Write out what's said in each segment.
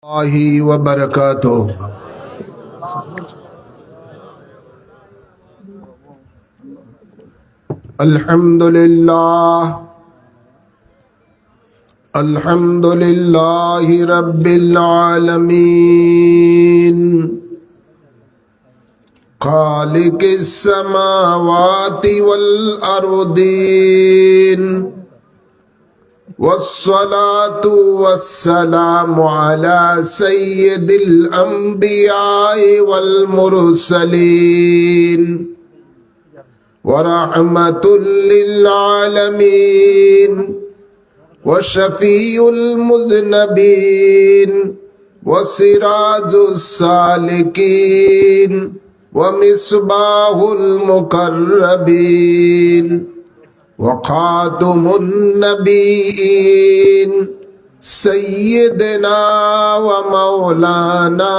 الله وبركاته. الحمد لله رب العالمين خالق السماوات والأرضين والصلاة والسلام على سيد الأنبياء والمرسلين ورحمة للعالمين وشفيع المذنبين وسراج السالكين ومصباح المقربين وخاتم النبيين سيدنا ومولانا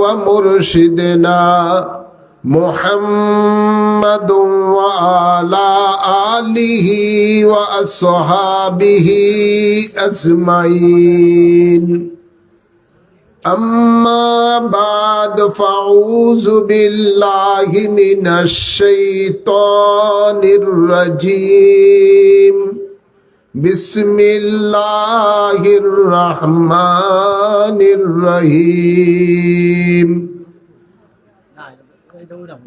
ومرشدنا محمد وعلى آله وأصحابه أجمعين. أما بعد فأعوذ بالله من الشيطان الرجيم. بسم الله الرحمن الرحيم.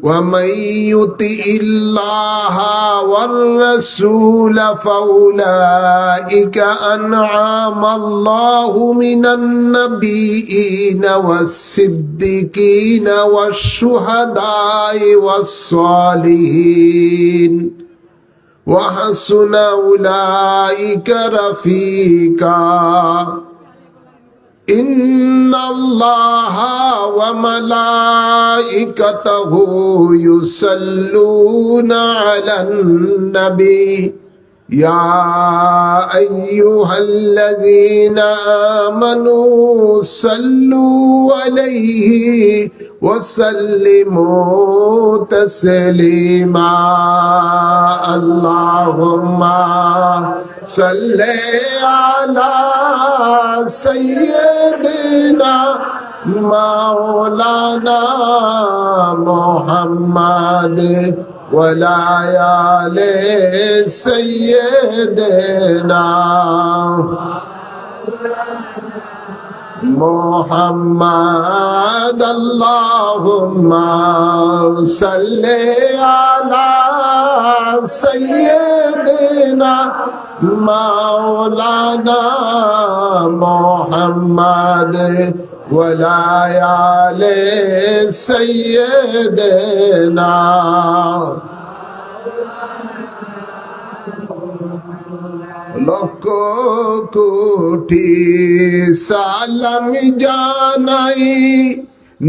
ومن يطع الله والرسول فأولئك أنعم الله من النبيين والصديقين والشهداء والصالحين وحسن أولئك رفيقا. إن الله وملائكته يصلون على النبي يا أيها الذين آمنوا صلوا عليه وسلموا تسليما. اللهم صل على سيدنا مولانا محمد ولا آل سيدنا محمد. اللهم صل على سيدنا مولانا محمد ولا آل سيدنا. লক্ষ কোটি সালাম জানাই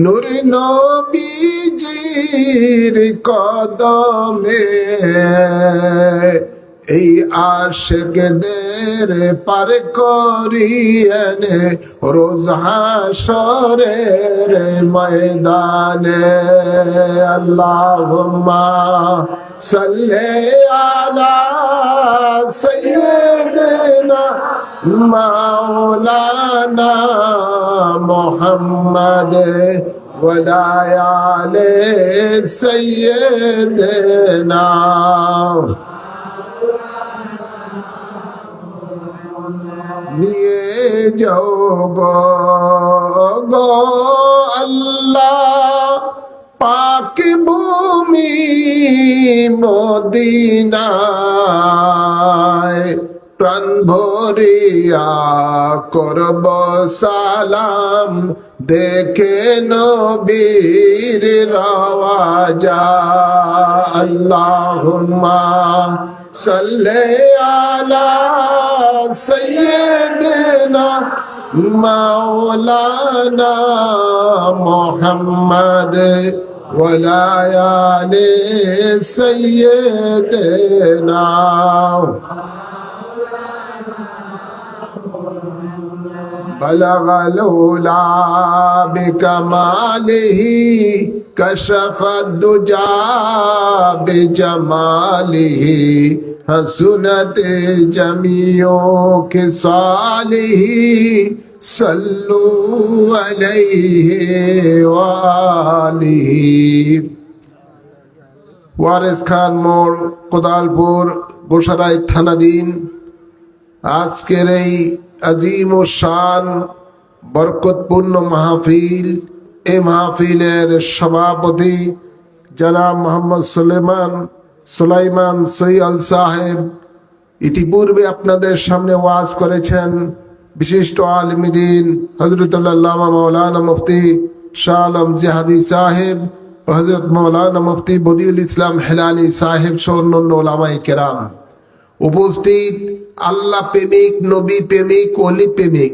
নূর নবীজির কদমে। এই আশিকদের পার করিয়েন রোজ হাশরের ময়দানে। আল্লাহুম্মা সাল্লি আলা সাইয়্যিদিনা মাওলানা মুহাম্মদ ওয়ালা আলি সাইয়্যিদিনা। নিয়ে যাও গো আল্লাহ পাক ভূমি মদিনায়, প্রাণ ভরিয়া করব সালাম দেখে নবীর রওজা। আল্লাহুম্মা সাল্লি আলা সাইয়্যিদিনা মাওলানা মুহাম্মদ ওয়ালা আলি সাইয়্যিদিনা। بلغ العلا بكماله كشف الدجى بجماله حسنت جميع خصاله صلوا عليه وآله ওয়ারেস খান মোড়, কোদালপুর, গোসারাই থানাধীন। আজকের এই আজিম ও শান বরকতপূর্ণ মাহফিল, এই মাহফিলের সভাপতি জনাব মোহাম্মদ সুলাইমান সৈয়াল সাহেব ইতিপূর্বে আপনাদের সামনে ওয়াজ করেছেন। বিশিষ্ট আলিম দ্বীন হযরতুল আল্লামা মাওলানা মুফতি শাহ আলম জিহাদি সাহেব ও হযরত মাওলানা মুফতি বদিউল ইসলাম হেলালি সাহেব সহ অন্যান্য উলামায়ে কেরাম উপস্থিত। আল্লাহ প্রেমিক, নবী প্রেমিক, ওলি প্রেমিক,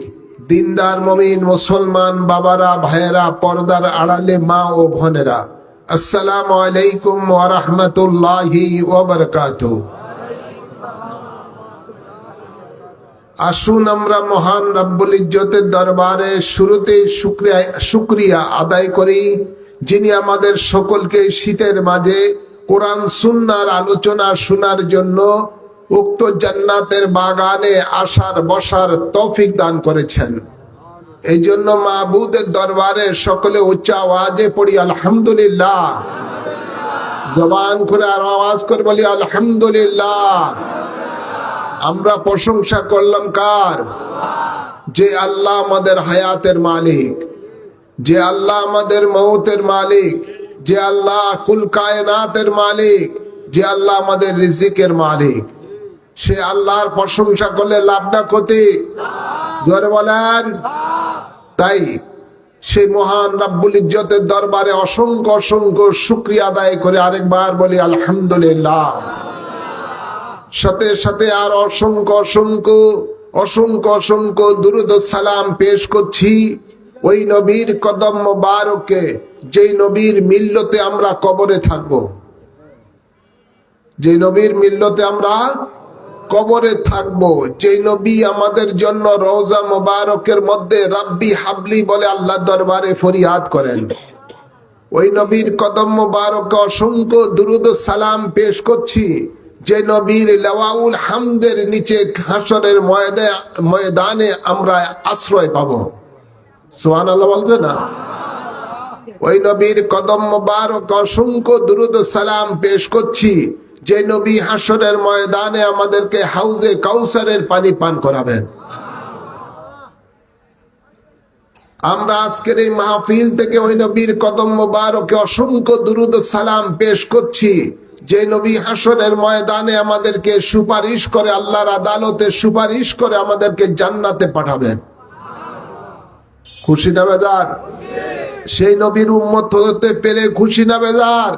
দিনদার মুমিন মুসলমান বাবারা, ভাইয়েরা, পর্দার আড়ালে মা ও বোনেরা, আসসালামু আলাইকুম ওয়া রাহমাতুল্লাহি ওয়া বারাকাতুহু। আসুন আমরা মহান রব্বুল ইজ্জতের দরবারে শুরুতে শুকরিয়া আদায় করি, যিনি আমাদের সকলকে শীতের মাঝে কোরআন সুন্নাহর আলোচনা শোনার জন্য উক্ত জান্নাতের বাগানে আসার বসার তৌফিক দান করেছেন। এই জন্য মাবুদের দরবারে সকলে উচ্চ আওয়াজে পড়ি আলহামদুলিল্লাহ। জবান করে আর আওয়াজ করে বলি আলহামদুলিল্লাহ। আমরা প্রশংসা করলাম কার? যে আল্লাহ আমাদের হায়াতের মালিক, যে আল্লাহ আমাদের মৌতের মালিক, যে আল্লাহ কুল কায়নাতের মালিক, যে আল্লাহ আমাদের রিজিকের মালিক। সে আল্লাহর প্রশংসা করলে লাভ না ক্ষতি? জোরে বলেন। তাই সেই মহান রব্বুল ইজ্জতের দরবারে অসংখ্য অসংখ্য শুকরিয়া আদায় করে আরেকবার বলি আলহামদুলিল্লাহ। সাথে সাথে আর অসংখ্য অসংখ্য অসংখ্য অসংখ্য দুরূদ ও সালাম পেশ করছি ওই নবীর কদম মোবারকে, যেই নবীর মিল্লতে আমরা কবরে থাকব, যে নবীর মিল্লতে আমরা কবরে থাকব, যে নবী আমাদের জন্য রওজা মোবারকের মধ্যে রাব্বি হাবলি বলে আল্লাহ দরবারে ফরিয়াদ করেন। ওই নবীর কদম মোবারকে অসংখ্য দুরূদ ও সালাম পেশ করছি, যে নবীর লাওয়াউল হামদের নিচে হাসরের ময়দানে আমরা আশ্রয় পাবো। সুবহানাল্লাহ বলতে না? ওই নবীর কদম মোবারক অসংখ্য দুরূদ ও সালাম পেশ করছি, যে নবী হাসরের ময়দানে আমাদেরকে হাউজে কাউসারের পানি পান করাবেন। আমরা আজকের এই মাহফিল থেকে ওই নবীর কদম মোবারকে অসংখ্য দুরূদ ও সালাম পেশ করছি, যে নবী হাসরের ময়দানে আমাদেরকে সুপারিশ করে, আল্লাহর আদালতে সুপারিশ করে আমাদেরকে জান্নাতে পাঠাবেন। খুশি না বেজার? সেই নবীর উম্মত হতে পেরে খুশি না বেজার?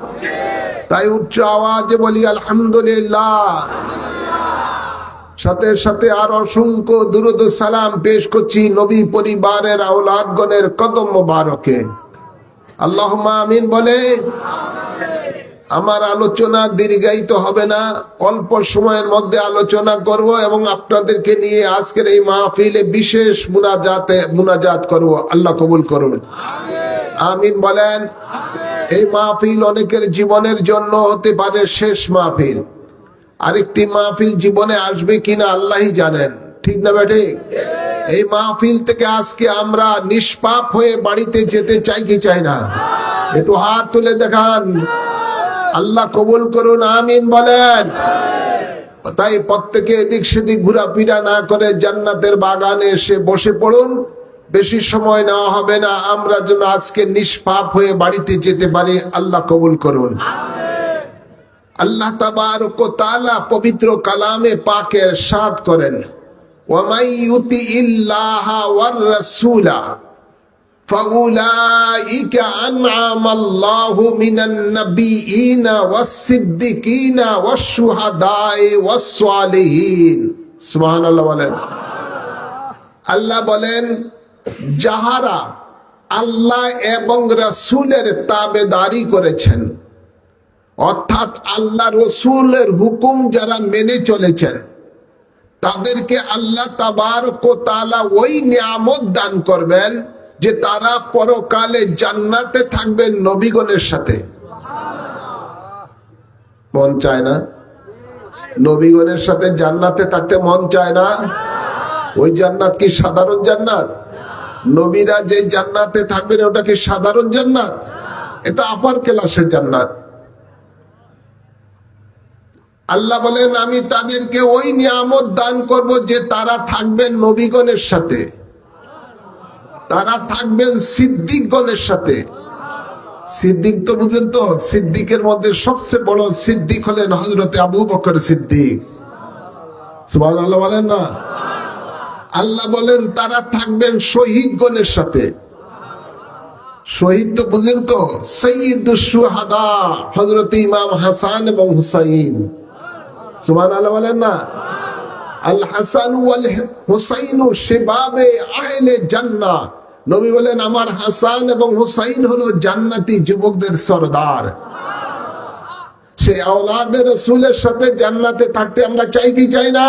তাই উচ্চ আওয়াজে বলি আলহামদুলিল্লাহ। সাথে সাথে আর অসংখ্য দুরূদ ও সালাম পেশ করছি নবী পরিবারের আওলাদগণের কদম মোবারকে। আল্লাহুম্মা আমিন বলে। আমার আলোচনা দীর্ঘায়িত হবে না, অল্প সময়ের মধ্যে আলোচনা করব এবং আপনাদেরকে নিয়ে আজকের এই মাহফিলে বিশেষ মুনাজাত করব। আল্লাহ কবুল করুন, আমিন বলেন। এই মাহফিল অনেকের জীবনের জন্য হতে পারে শেষ মাহফিল, আরেকটি মাহফিল জীবনে আসবে কিনা আল্লাহই জানেন, ঠিক না বেঠিক? এই মাহফিল থেকে আজকে আমরা নিষ্পাপ হয়ে বাড়িতে যেতে চাই কি চাই না? একটু হাত তুলে দেখান। আল্লাহ কবুল করুন, আমিন বলেন। তাই প্রত্যেকে এদিক সেদিক ঘোরাফেরা না করে জান্নাতের বাগানে এসে বসে পড়ুন। বেশি সময় নেওয়া হবে না, আমরা যেন আজকে নিষ্পাপ হয়ে বাড়িতে যেতে পারি। আল্লাহ কবুল করুন। আল্লাহ তাবারক ওয়া তাআলা পবিত্র কালামে পাকে ইরশাদ করেন, ওয়া মান ইউতিইল্লাহা ওয়ার রাসূলা ফাউলাইকা আন'আমাল্লাহু মিনান নাবিয়িনা ওয়াস-সিদ্দিকিনা ওয়াশ-শুহাদায়ে ওয়াস-সালিহিন। সুবহানাল্লাহ বলেন। আল্লাহ বলেন, যাহারা আল্লাহ এবং রাসূলের তাবেদারি করেছেন, অর্থাৎ আল্লাহ রসুলের হুকুম যারা মেনে চলেছেন, তাদেরকে আল্লাহ তাবারক ওয়া তাআলা ওই নিয়ামত দান করবেন যে তারা পরকালে জান্নাতে থাকবেন নবীগণের সাথে। মন চায় না? নবীগণের সাথে জান্নাতে থাকতে মন চায় না? ওই জান্নাত কি সাধারণ জান্নাত? নবীরা যে জান্নাতে থাকবেন ওটা কি সাধারণ জান্নাত? এটা আপার ক্লাসের জান্নাত। আল্লাহ বলেন আমি তাদেরকে ওই নিয়ামত দান করব যে তারা থাকবেন নবীগণের সাথে, তারা থাকবেন সিদ্দিকগণের সাথে। সিদ্দিক তো বুঝেন তো, সিদ্দিকের মধ্যে সবচেয়ে বড় সিদ্দিক হলেন হযরত আবু বকর সিদ্দিক। সুবহানাল্লাহ বলেন না? আল্লাহ বলেন তারা থাকবেন শহীদগণের সাথে। শহীদ তো বুঝেন তো, সাইয়্যিদুশ শুহাদা হযরত ইমাম হাসান এবং হুসাইন। সুবহানাল্লাহ বলেন না? আল হাসান ওয়াল হুসাইন শিবাবে আহলে জান্নাহ। নবী বলেন আমার হাসান এবং হুসাইন হলো জান্নাতি যুবকদের সরদার। সেই আওলাদে রাসূলের সাথে জান্নাতে থাকতে আমরা চাই কি চাই না?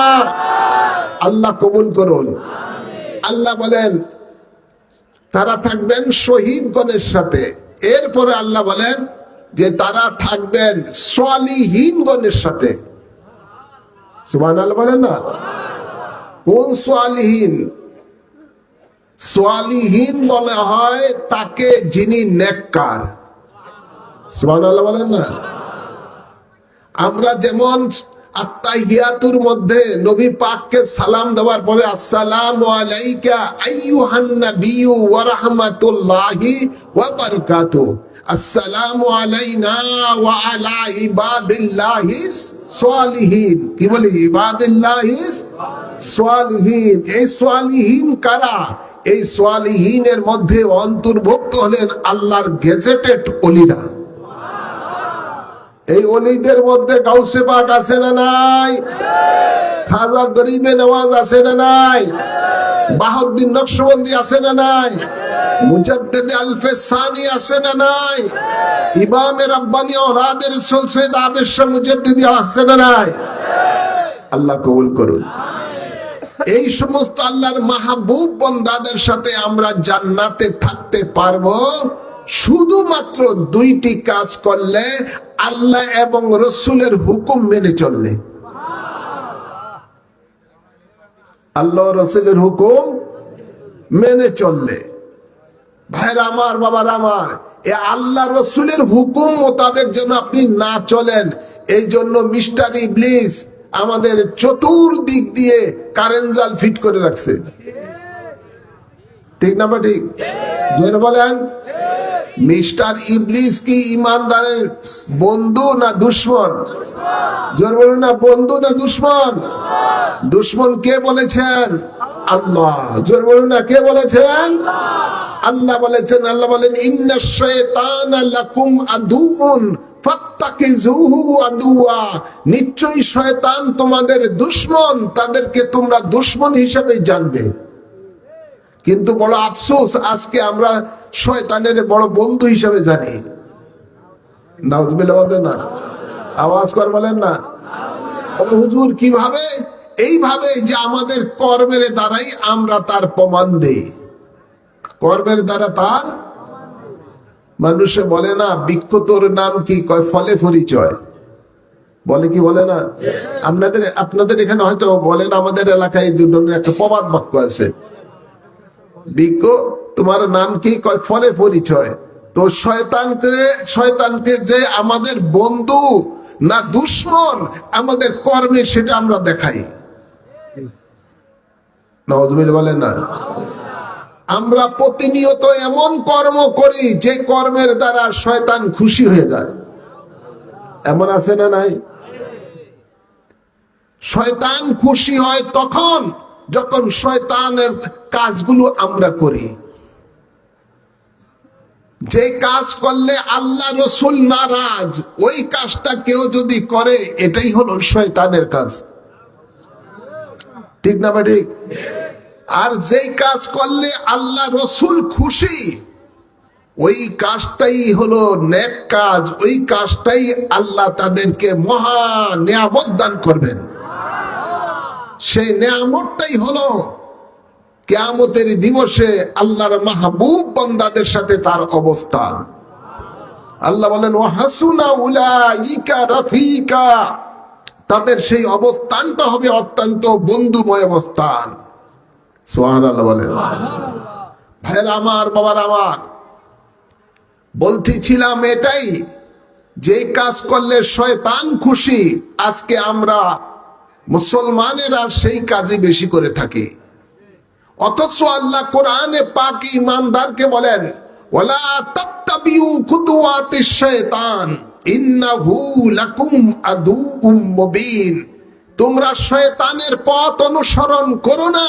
আল্লাহ কবুল করুন। আল্লাহ বলেন তারা থাকবেন শহীদগণের সাথে। এরপরে আল্লাহ বলেন যে তারা থাকবেন সালিহিনগণের সাথে। সুবহানাল্লাহ বলেন না? কোন সালিহিন? সালিহিন বলা হয় তাকে যিনি নেককার। সুবহানাল্লাহ বলেন না? আমরা যেমন আত্তাহিয়াতুর মধ্যে নবী পাককে সালাম দেওয়ার পরে আসসালামু আলাইকা আইয়ুহান নাবিয়্যু ওয়া রাহমাতুল্লাহি ওয়া বারাকাতুহু, আসসালামু আলাইনা ওয়া আলা ইবাদিল্লাহিস সালিহিন। কি বলি? ইবাদিল্লাহিস সালিহিন। এই সালিহিন কারা? এই সালিহিনের মধ্যে অন্তর্ভুক্ত হলেন আল্লাহর গেজেটেড ওলিরা। এই ওলিদের মধ্যে গাউসে পাক আছে না নাই? খাজা গরিবে নওয়াজ আছে না নাই? বাহাউদ্দিন নকশবন্দি আছে না নাই? মুজাদ্দিদে আলফে সানি আছে না নাই? ইমামে রাব্বানি ওরাদে রাসূল সৈয়দ আবেদ শাহ মুজাদ্দিদি আছে না নাই? আল্লাহ কবুল করুন। এই সমস্ত আল্লাহর মাহবুব বান্দাদের সাথে আমরা জান্নাতে থাকতে পারবো শুধুমাত্র দুইটি কাজ করলে, আল্লাহ এবং রসুলের হুকুম মেনে চললে। আল্লাহ রসুলের হুকুম মেনে চললে। ভাইরা আমার, বাবার আমার, এ আল্লাহ রসুলের হুকুম মোতাবেক যেন আপনি না চলেন, এই জন্য মিস্টার ইবলিস আমাদের চতুর্দিক দিয়ে কারেন্ট জাল ফিট করে রাখছে। ঠিক না? ঠিক বলেন। মিস্টার ইবলিস কি ইমানদারের বন্ধু না দুশ্মন? জোর বলুন না, বন্ধু না দুশ্মন? দুশ্মন কে বলেছেন? আল্লাহ। জোর বলুন না, কে বলেছেন? আল্লাহ বলেছেন। আল্লাহ বলেন ইন্নাশ শাইতানা লাকুম আদুউন ফাত্তাকিজুহু আদুয়া। নিশ্চয়ই শয়তান তোমাদের দুশ্মন, তাদেরকে তোমরা দুশ্মন হিসেবে জানবে। কিন্তু বড় আফসোস, আজকে আমরা শয়তানের বড় বন্ধু হিসেবে জানি। নাউজুবিল্লাহ বলেন না? আওয়াজ করে বলেন না? হুজুর কিভাবে? এইভাবে যে আমাদের কর্মের দ্বারাই আমরা তার প্রমাণ দেই। কর্মের দ্বারা তার, মানুষে বলে না বৃক্ষ তোর নাম কি? কয় ফলে পরিচয়। বলে কি বলে না? আপনাদের এখানে হয়তো বলেন, আমাদের এলাকায় দুই ধরনের একটা প্রবাদ বাক্য আছে। বৃক্ষ তোমার নাম কি? কয় ফলে পরিচয়। তো শয়তানকে যে আমাদের বন্ধু না দুশ্মন আমাদের কর্মে, সেটা আমরা দেখাই। নাউজুবিল্লাহ বলেন না? আমরা প্রতিনিয়ত এমন কর্ম করি যে কর্মের দ্বারা শয়তান খুশি হয়ে যায়। এমন আছে না নাই? শয়তান খুশি হয় তখন যখন শয়তানের কাজগুলো আমরা করি। যে কাজ করলে আল্লাহ রসুল নারাজ, ওই কাজটা কেউ যদি করে, এটাই হলো শয়তানের কাজ। ঠিক না? ঠিক। আর যেই কাজ করলে আল্লাহ রসুল খুশি, ওই কাজটাই হলো নেক কাজ। ওই কাজটাই আল্লাহ তাদেরকে মহা নিয়ামত দান করবেন। সেই নিয়ামতটাই হলো কিয়ামতের দিবসে আল্লাহর মাহবুব বান্দাদের সাথে তার অবস্থান। আল্লাহ বলেন ওয়া হাসুনা উলাইকা রাফিকা। তাদের সেই অবস্থানটা হবে অত্যন্ত বন্ধুময় অবস্থান। সুবহানাল্লাহ বলেন। ভাইয়ের আমার, বাবার আমার, বলতেছিলাম এটাই, যে কাজ করলে শয়তান খুশি, আজকে আমরা মুসলমানেরা সেই কাজই বেশি করে থাকি। অথচ আল্লাহ কোরআনে পাক ঈমানদারকে বলেন, ওয়ালা তাত্তাবিউ খুতুওয়াতিশ শায়তান ইন্নাহু লাকুম আদুউম মুবিন। তোমরা শয়তানের পথ অনুসরণ করো না,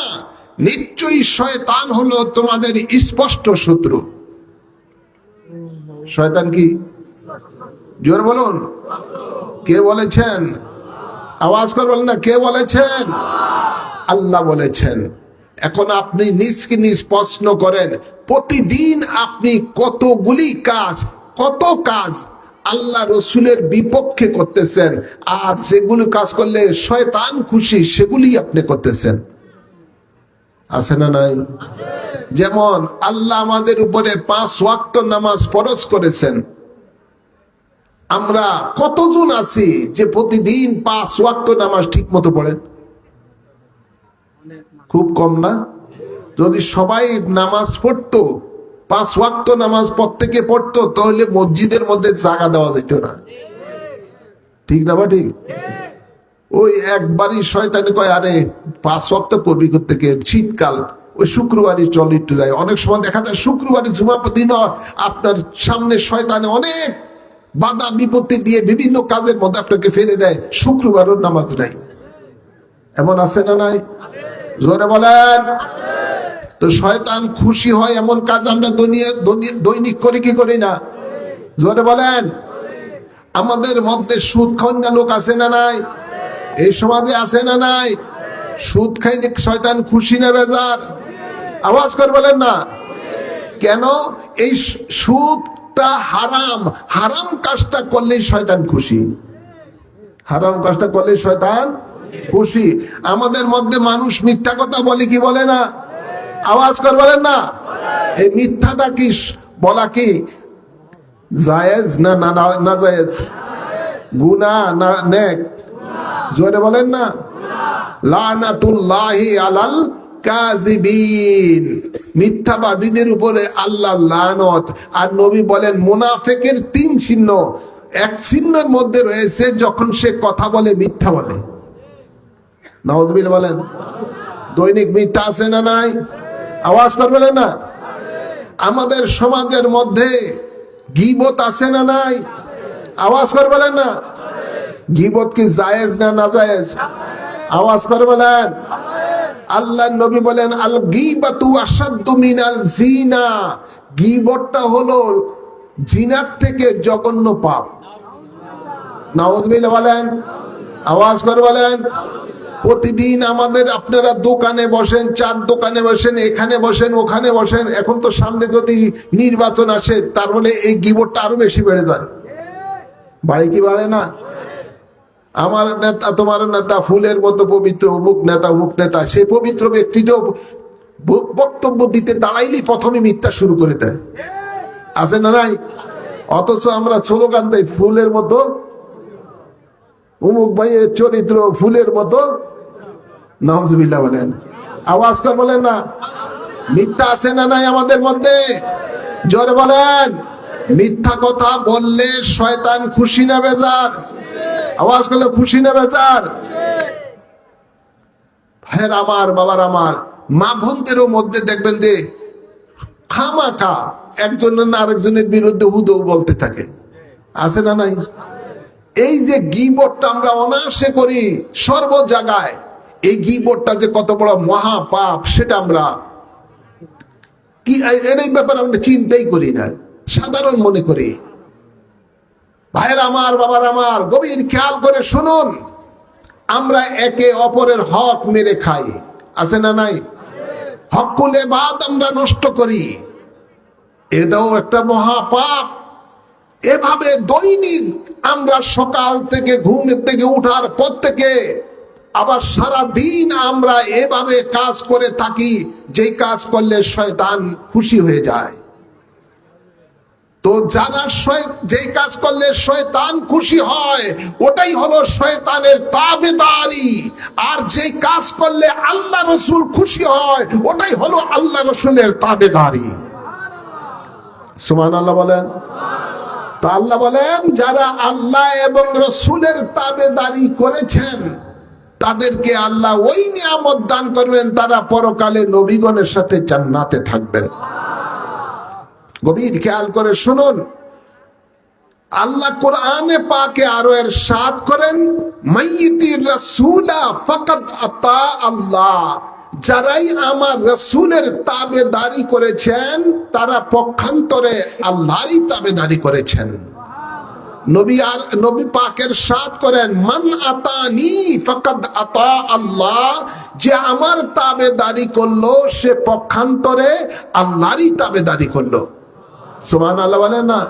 নিশ্চয়ই শয়তান হলো তোমাদের স্পষ্ট শত্রু। শয়তান কি? জোর বলুন, কে বলেছেন? আওয়াজ করে বলেন না, কে বলেছেন? আল্লাহ বলেছেন। এখন আপনি নিজকে নিজ প্রশ্ন করেন, প্রতিদিন আপনি কতগুলি কাজ, কত কাজ আল্লাহ রসুলের বিপক্ষে করতেছেন, আর যেগুলো কাজ করলে শয়তান খুশি সেগুলি আপনি করতেছেন। আছে না নাই? যেমন আল্লাহ আমাদের উপরে 5 ওয়াক্ত নামাজ ফরজ করেছেন। আমরা কতজন আছি যে প্রতিদিন 5 ওয়াক্ত নামাজ ঠিক মতো পড়েন? খুব কম না? যদি সবাই নামাজ পড়তো, 5 ওয়াক্ত নামাজ প্রত্যেকে পড়তো, তাহলে মসজিদের মধ্যে জায়গা দেওয়া যেত না। ঠিক না বা ঠিক? ওই একবারই শয়তানি কয়, আরে 5 ওয়াক্ত পড়বি করতে, শীতকাল ওই শুক্রবারই চল একটু যায়। অনেক সময় দেখা যায় শুক্রবারই জুমা দিন আপনার সামনে শয়তানে অনেক বাধা বিপত্তি দিয়ে বিভিন্ন কাজের মধ্যে আপনাকে ফেলে দেয়, শুক্রবারও নামাজ নাই। এমন আছে না নাই? জোরে বলেন। তো শয়তান খুশি হয় এমন কাজ আমরা দৈনিক করি কি করি না? জোরে বলেন। আমাদের মধ্যে সুদ খাওয়া লোক আছে না নাই? এই সমাজে আছে না নাই? সুদ খাইলে শয়তান খুশি না বেজার? আওয়াজ করে বলেন না। কেন? এই সুদটা হারাম, হারাম কাজটা করলেই শয়তান খুশি, হারাম কাজটা করলে শয়তান খুশি। আমাদের মধ্যে মানুষ মিথ্যা কথা বলে কি বলে না? আওয়াজ করে বলেন না। এই মিথ্যাটা কি বলা কি জায়েজ না না জায়েজ? গুনাহ না নেক? জোরে বলেন না। লানাতুল্লাহি আলাল কাযিবিন, মিথ্যাবাদীদের উপরে আল্লাহর লানত। আর নবী বলেন মুনাফিকের 3 চিহ্ন, এক চিহ্নের মধ্যে রয়েছে যখন সে কথা বলে মিথ্যা বলে। নাউযুবিল্লাহ বলেন। দৈনিক মিথ্যা আছে না নাই? আওয়াজ করে বলেন না। আমাদের সমাজের মধ্যে গীবত আছে না নাই? আওয়াজ করে বলেন না। গীবত কি জায়েজ না নাজায়েজ? আওয়াজ করে বলেন। আল্লাহ নবী বলেন আল গীবাতু আশাদ্দু মিনাল জিনা, গীবতটা হলো জিনার থেকে জঘন্য পাপ। নাউযুবিল্লাহ বলেন। আওয়াজ করে বলেন। প্রতিদিন আমাদের, আপনারা দোকানে বসেন, চার দোকানে বসেন, এখানে বসেন, ওখানে বসেন, এখন তো সামনে যদি নির্বাচন আসে তার মানে এই গীবতটা আরো বেশি বেড়ে যায়। বাড়ি কি বাড়ে না? আমার নেতা তোমার নেতা ফুলের মতো পবিত্র, অমুক নেতা অমুক নেতা, সেই পবিত্র ব্যক্তিটাও বক্তব্য দিতে দাঁড়াইলেই প্রথমে মিথ্যা শুরু করে দেয়। আছে না নাই? অথচ আমরা স্লোগান দেই ফুলের মতো, অমুক ভাইয়ের চরিত্র ফুলের মতো। নাউযুবিল্লাহ বলেন। আওয়াজ করে বলেন না। মিথ্যা আছে না নাই আমাদের মধ্যে? জোরে বলেন। মিথ্যা কথা বললে শয়তান খুশি না বেজার? আওয়াজ করলে খুশি না বেজার? ভাইয়ের আমার, বাবার আমার, মা বোনদেরও মধ্যে দেখবেন যে খামাখা একজন না আরেকজনের বিরুদ্ধে হুদৌ বলতে থাকে। আছে না নাই? এই যে গীবতটা আমরা অনায়াসে করি সর্ব জায়গায়, এই গীবতটা যে কত বড় মহা পাপ সেটা আমরা কি এর ব্যাপারে আমরা চিন্তাই করি না, সাধারণ মনে করি। ভাইয়ের আমার, বাবার আমার, গভীর খেয়াল করে শুনুন, আমরা একে অপরের হক মেরে খাই। আছে না নাই? হকুল ইবাদ আমরা নষ্ট করি, এটাও একটা মহা পাপ। এভাবে দৈনিক আমরা সকাল থেকে ঘুমের থেকে উঠার পর থেকে আবার সারা দিন আমরা এভাবে কাজ করে থাকি, যেই কাজ করলে শয়তান খুশি হয়ে যায়। তো যারা যেই কাজ করলে শয়তান খুশি হয় ওটাই হলো শয়তানের তাবেদারি, আর যেই কাজ করলে আল্লাহ রসুল খুশি হয় ওটাই হলো আল্লাহ রসুলের তাবেদারি। সুবহানাল্লাহ বলেন। তা আল্লাহ বলেন যারা আল্লাহ এবং রসুলের তাবেদারি করেছেন তাদেরকে আল্লাহ ওই নিয়ামত দান করবেন, তারা পরকালে নবীগণের সাথে জান্নাতে থাকবেন। গভীর খেয়াল করে শুনুন, আল্লাহ কোরআনে পাকে আরো ইরশাদ করেন মাইয়িতির রাসূলা ফাকাদ আতা আল্লাহ, যারাই আমার রাসূলের তাবেদারি করেছেন তারা পক্ষান্তরে আল্লাহরই তাবেদারি করেছেন। নবী পাকের ইরশাদ করেন মান আতানি ফাকাদ আতা আল্লাহ, যে আমার তাবেদারি করলো সে পক্ষান্তরে আল্লাহরই তাবেদারি করলো। সুবহানাল্লাহ বলেন না।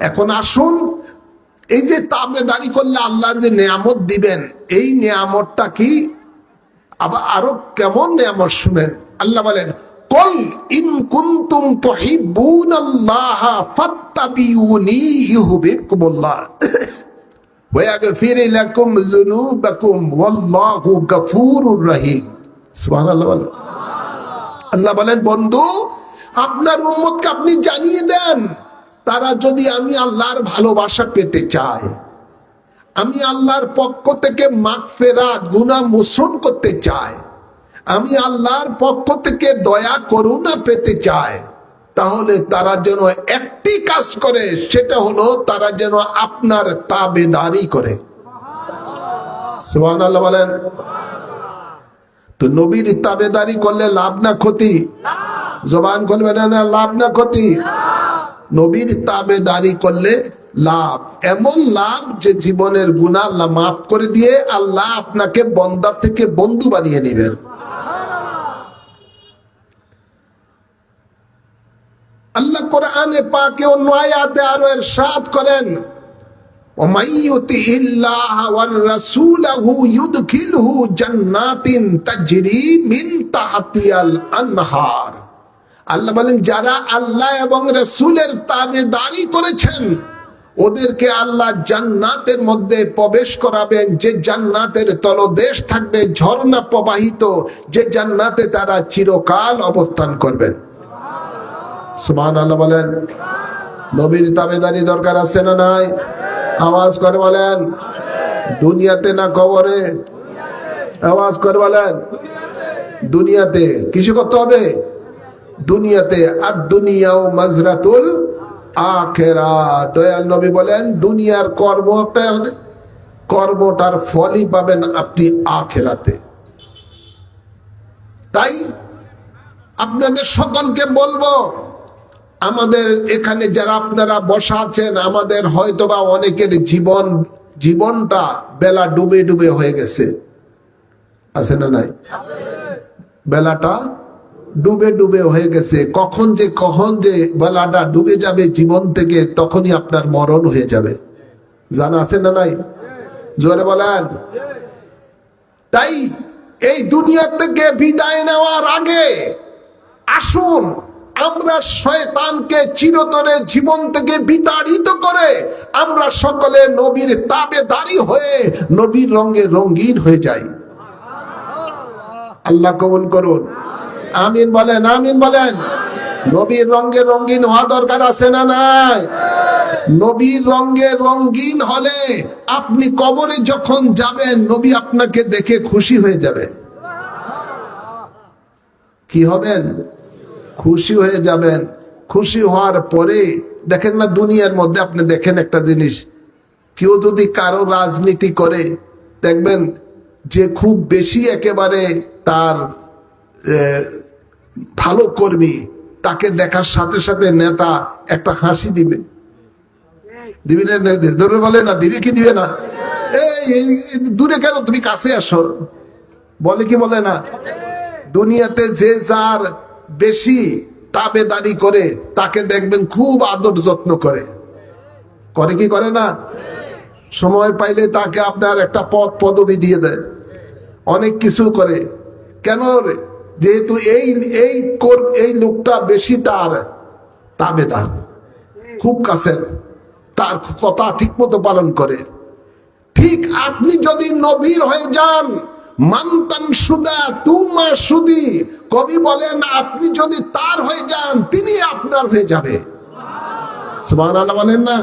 এখন আসুন, এই যে তাবেদারি করলে আল্লাহ যে নিয়ামত দিবেন, এই নিয়ামতটা কি, আবার আরো কেমন নিয়ামত শুনেন। আল্লাহ বলেন কুল ইন কুনতুম তুহিব্বুনাল্লাহ ফাত্তাবিউনি ইউহিব্বুকুমুল্লাহ ওয়া ইয়াগফির লাকুম যুনুবাকুম ওয়াল্লাহু গফুরুর রহিম। সুবহানাল্লাহ। আল্লাহ বলেন বন্ধু আপনার উম্মতকে আপনি জানিয়ে দেন, তারা যদি আমি আল্লাহর ভালোবাসা পেতে চায়, আমি আল্লাহর পক্ষ থেকে মাগফিরাত গুনাহ মোচন করতে চায়, আমি আল্লাহর পক্ষ থেকে দয়া করুণা পেতে চায়, তাহলে তারা যেন একটি কাজ করে, সেটা হলো তারা যেন আপনার তাবেদারি করে। সুবহানাল্লাহ বলেন। তো নবীর তাবেদারি করলে লাভ না ক্ষতি? জবান করবেন না, লাভ না ক্ষতি? নবীর তাবেদারি করলে লাভ, এমন লাভ যে জীবনের গুনাহ আল্লাহ মাফ করে দিয়ে আল্লাহ আপনাকে বান্দা থেকে বন্ধু বানিয়ে নেবেন। আল্লাহ কোরআনে পাকে অন্য আয়াতে আরো ইরশাদ করেন ওমাইয়ুতিল্লাহ ওয়ার রাসূলহু ইউদখিলহু জান্নাতিন তাজরি মিন তাহতিহাল আনহার। আল্লাহ বলেন যারা আল্লাহ এবং রাসূলের তাবেদারি করেছেন ওদেরকে আল্লাহ জান্নাতের মধ্যে প্রবেশ করাবেন, যে জান্নাতের তলদেশ থাকবে ঝর্ণা প্রবাহিত, যে জান্নাতে তারা চিরকাল অবস্থান করবেন। সুবহানাল্লাহ বলেন। নবীর তাবেদারি দরকার আছে না নাই? আওয়াজ করে বলেন। দুনিয়াতে না কবরে? আওয়াজ করে বলেন। দুনিয়াতে। কিছু করতে হবে দুনিয়াতে। আর দুনিয়াও মাজরাতুল আখিরাত। দয়াল নবী বলেন দুনিয়ার কর্মটার ফলই পাবেন আপনি আখিরাতে। তাই আপনাদের সকলকে বলবো, আমাদের এখানে যারা আপনারা বসা আছেন, আমাদের হয়তোবা অনেকের জীবনটা বেলা ডুবে ডুবে হয়ে গেছে, আছে না নাই? বেলাটা ডুবে ডুবে হয়ে গেছে। কখন যে বেলাটা ডুবে যাবে জীবন থেকে, তখনই আপনার মরণ হয়ে যাবে। জানা আছে না নাই? জোরে বলেন। তাই এই দুনিয়া থেকে বিদায় নেওয়ার আগে আসুন আমরা শয়তানকে চিরতরে জীবন থেকে বিতাড়িত করে আমরা সকলে নবীর তাবেদারি হয়ে নবীর রঙে রঙিন হয়ে যাই। আল্লাহ কবুল করুন। আমিন বলেন, আমিন বলেন। নবীর রঙে রঙিন হওয়া দরকার আছে না নাই? নবীর রঙে রঙিন হলে আপনি কবরে যখন যাবেন নবী আপনাকে দেখে খুশি হয়ে যাবে। কি হবেন? খুশি হয়ে যাবেন। খুশি হওয়ার পরে দেখেন না, দুনিয়ার মধ্যে আপনি দেখেন একটা জিনিস, কেউ যদি কারো রাজনীতি করে দেখবেন যে খুব বেশি একেবারে তার ভালো কর্মী, তাকে দেখার সাথে সাথে নেতা একটা হাসি দিবে। দিবি না? ধরে বলে না, দিবে কি দিবে না? এই দূরে কেন, তুমি কাছে আসো, বলে কি বলে না? দুনিয়াতে যে যার বেশি তাবেদারি করে তাকে দেখবেন খুব আদর যত্ন করে কি করে না? সময় পাইলে তাকে আপনার একটা পদবি দিয়ে দেয়, অনেক কিছু করে। কেন? যেহেতু এই লোকটা বেশি তার তাবেদার। খুব কাছের, তার কথা ঠিক মতো পালন করে। ঠিক আপনি যদি নবীর হয়ে যান, মান্তান সুদা তুমা সুদি, কবি বলেন আপনি যদি তার হয়ে যান তিনি আপনার হয়ে যাবে। সুবহানাল্লাহ বলেন না?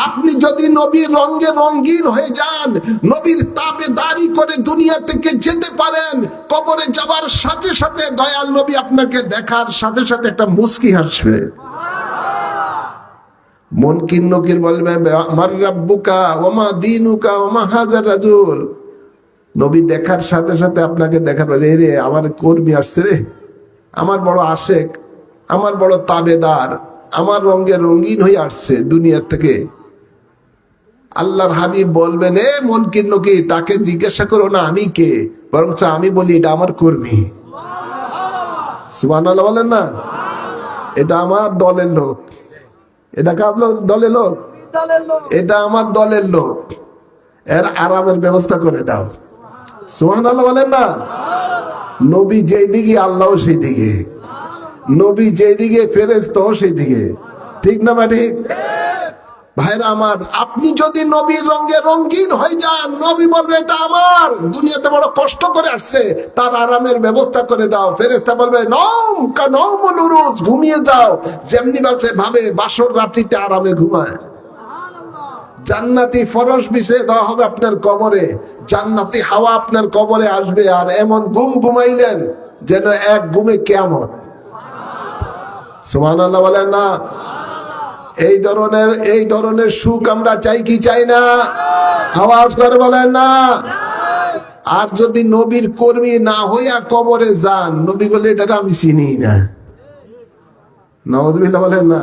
আপনি যদি নবীর রঙে রঙিন হয়ে যান, নবীর তাবেদারি করে দুনিয়া থেকে যেতে পারেন, কবরে যাবার সাথে সাথে দয়াল নবী আপনাকে দেখার সাথে সাথে একটা মুস্কি হাসবে। মুনকির নকির বলবে আমার রাব্বুকা ওমা দীনুকা ওমা হাযার রাজুল। নবী দেখার সাথে সাথে আপনাকে দেখার বলে, রে আমার কর্মী আসছে রে, আমার বড় আশেক, আমার বড় তাবেদার, আমার রঙে রঙিন হয়ে আসছে দুনিয়া থেকে। আল্লাহর হাবিব বলবেন, এ মুনকির নকির, তাকে জিজ্ঞাসা করো না আমি কে, বরং আমি বলি এটা আমার কর্মী। সুবহানাল্লাহ বলেন না? এটা আমার দলের লোক। এটা কার দলের লোক? এটা আমার দলের লোক, এর আরামের ব্যবস্থা করে দাও। সুবহানাল্লাহ বলেন না? নবী যেই দিকে আল্লাহ সেই দিকে, নবী যেই দিকে ফেরেশতাও সেই দিকে, ঠিক না বা ঠিক? ভাইরা আমার, আপনি যদি নবীর রঙে রঙিন হয়ে যান, নবী বলবে এটা আমার, দুনিয়াতে বড় কষ্ট করে আসছে, তার আরামের ব্যবস্থা করে দাও। ফেরেশতা বলবে নওম কা নওমুল উরুস, ঘুমিয়ে যাও যেমনি ভাবে বাসর রাত্রিতে আরামে ঘুমায়। জান্নাতি ফরশ বিছিয়ে দেওয়া হবে আপনার কবরে, জান্নাতি হাওয়া আপনার কবরে আসবে, আর এমন ঘুম ঘুমাইলেন যেন এক ঘুমে কিয়ামত। সুবহানাল্লাহ বলেন না? এই ধরনের সুখ আমরা চাই কি চাই না? আওয়াজ করে বলেন না? আর যদি নবীর কর্মী না হইয়া কবরে যান, নবী বলে এটা আমি চিনি না, নাউযুবিল্লাহ বলেন না?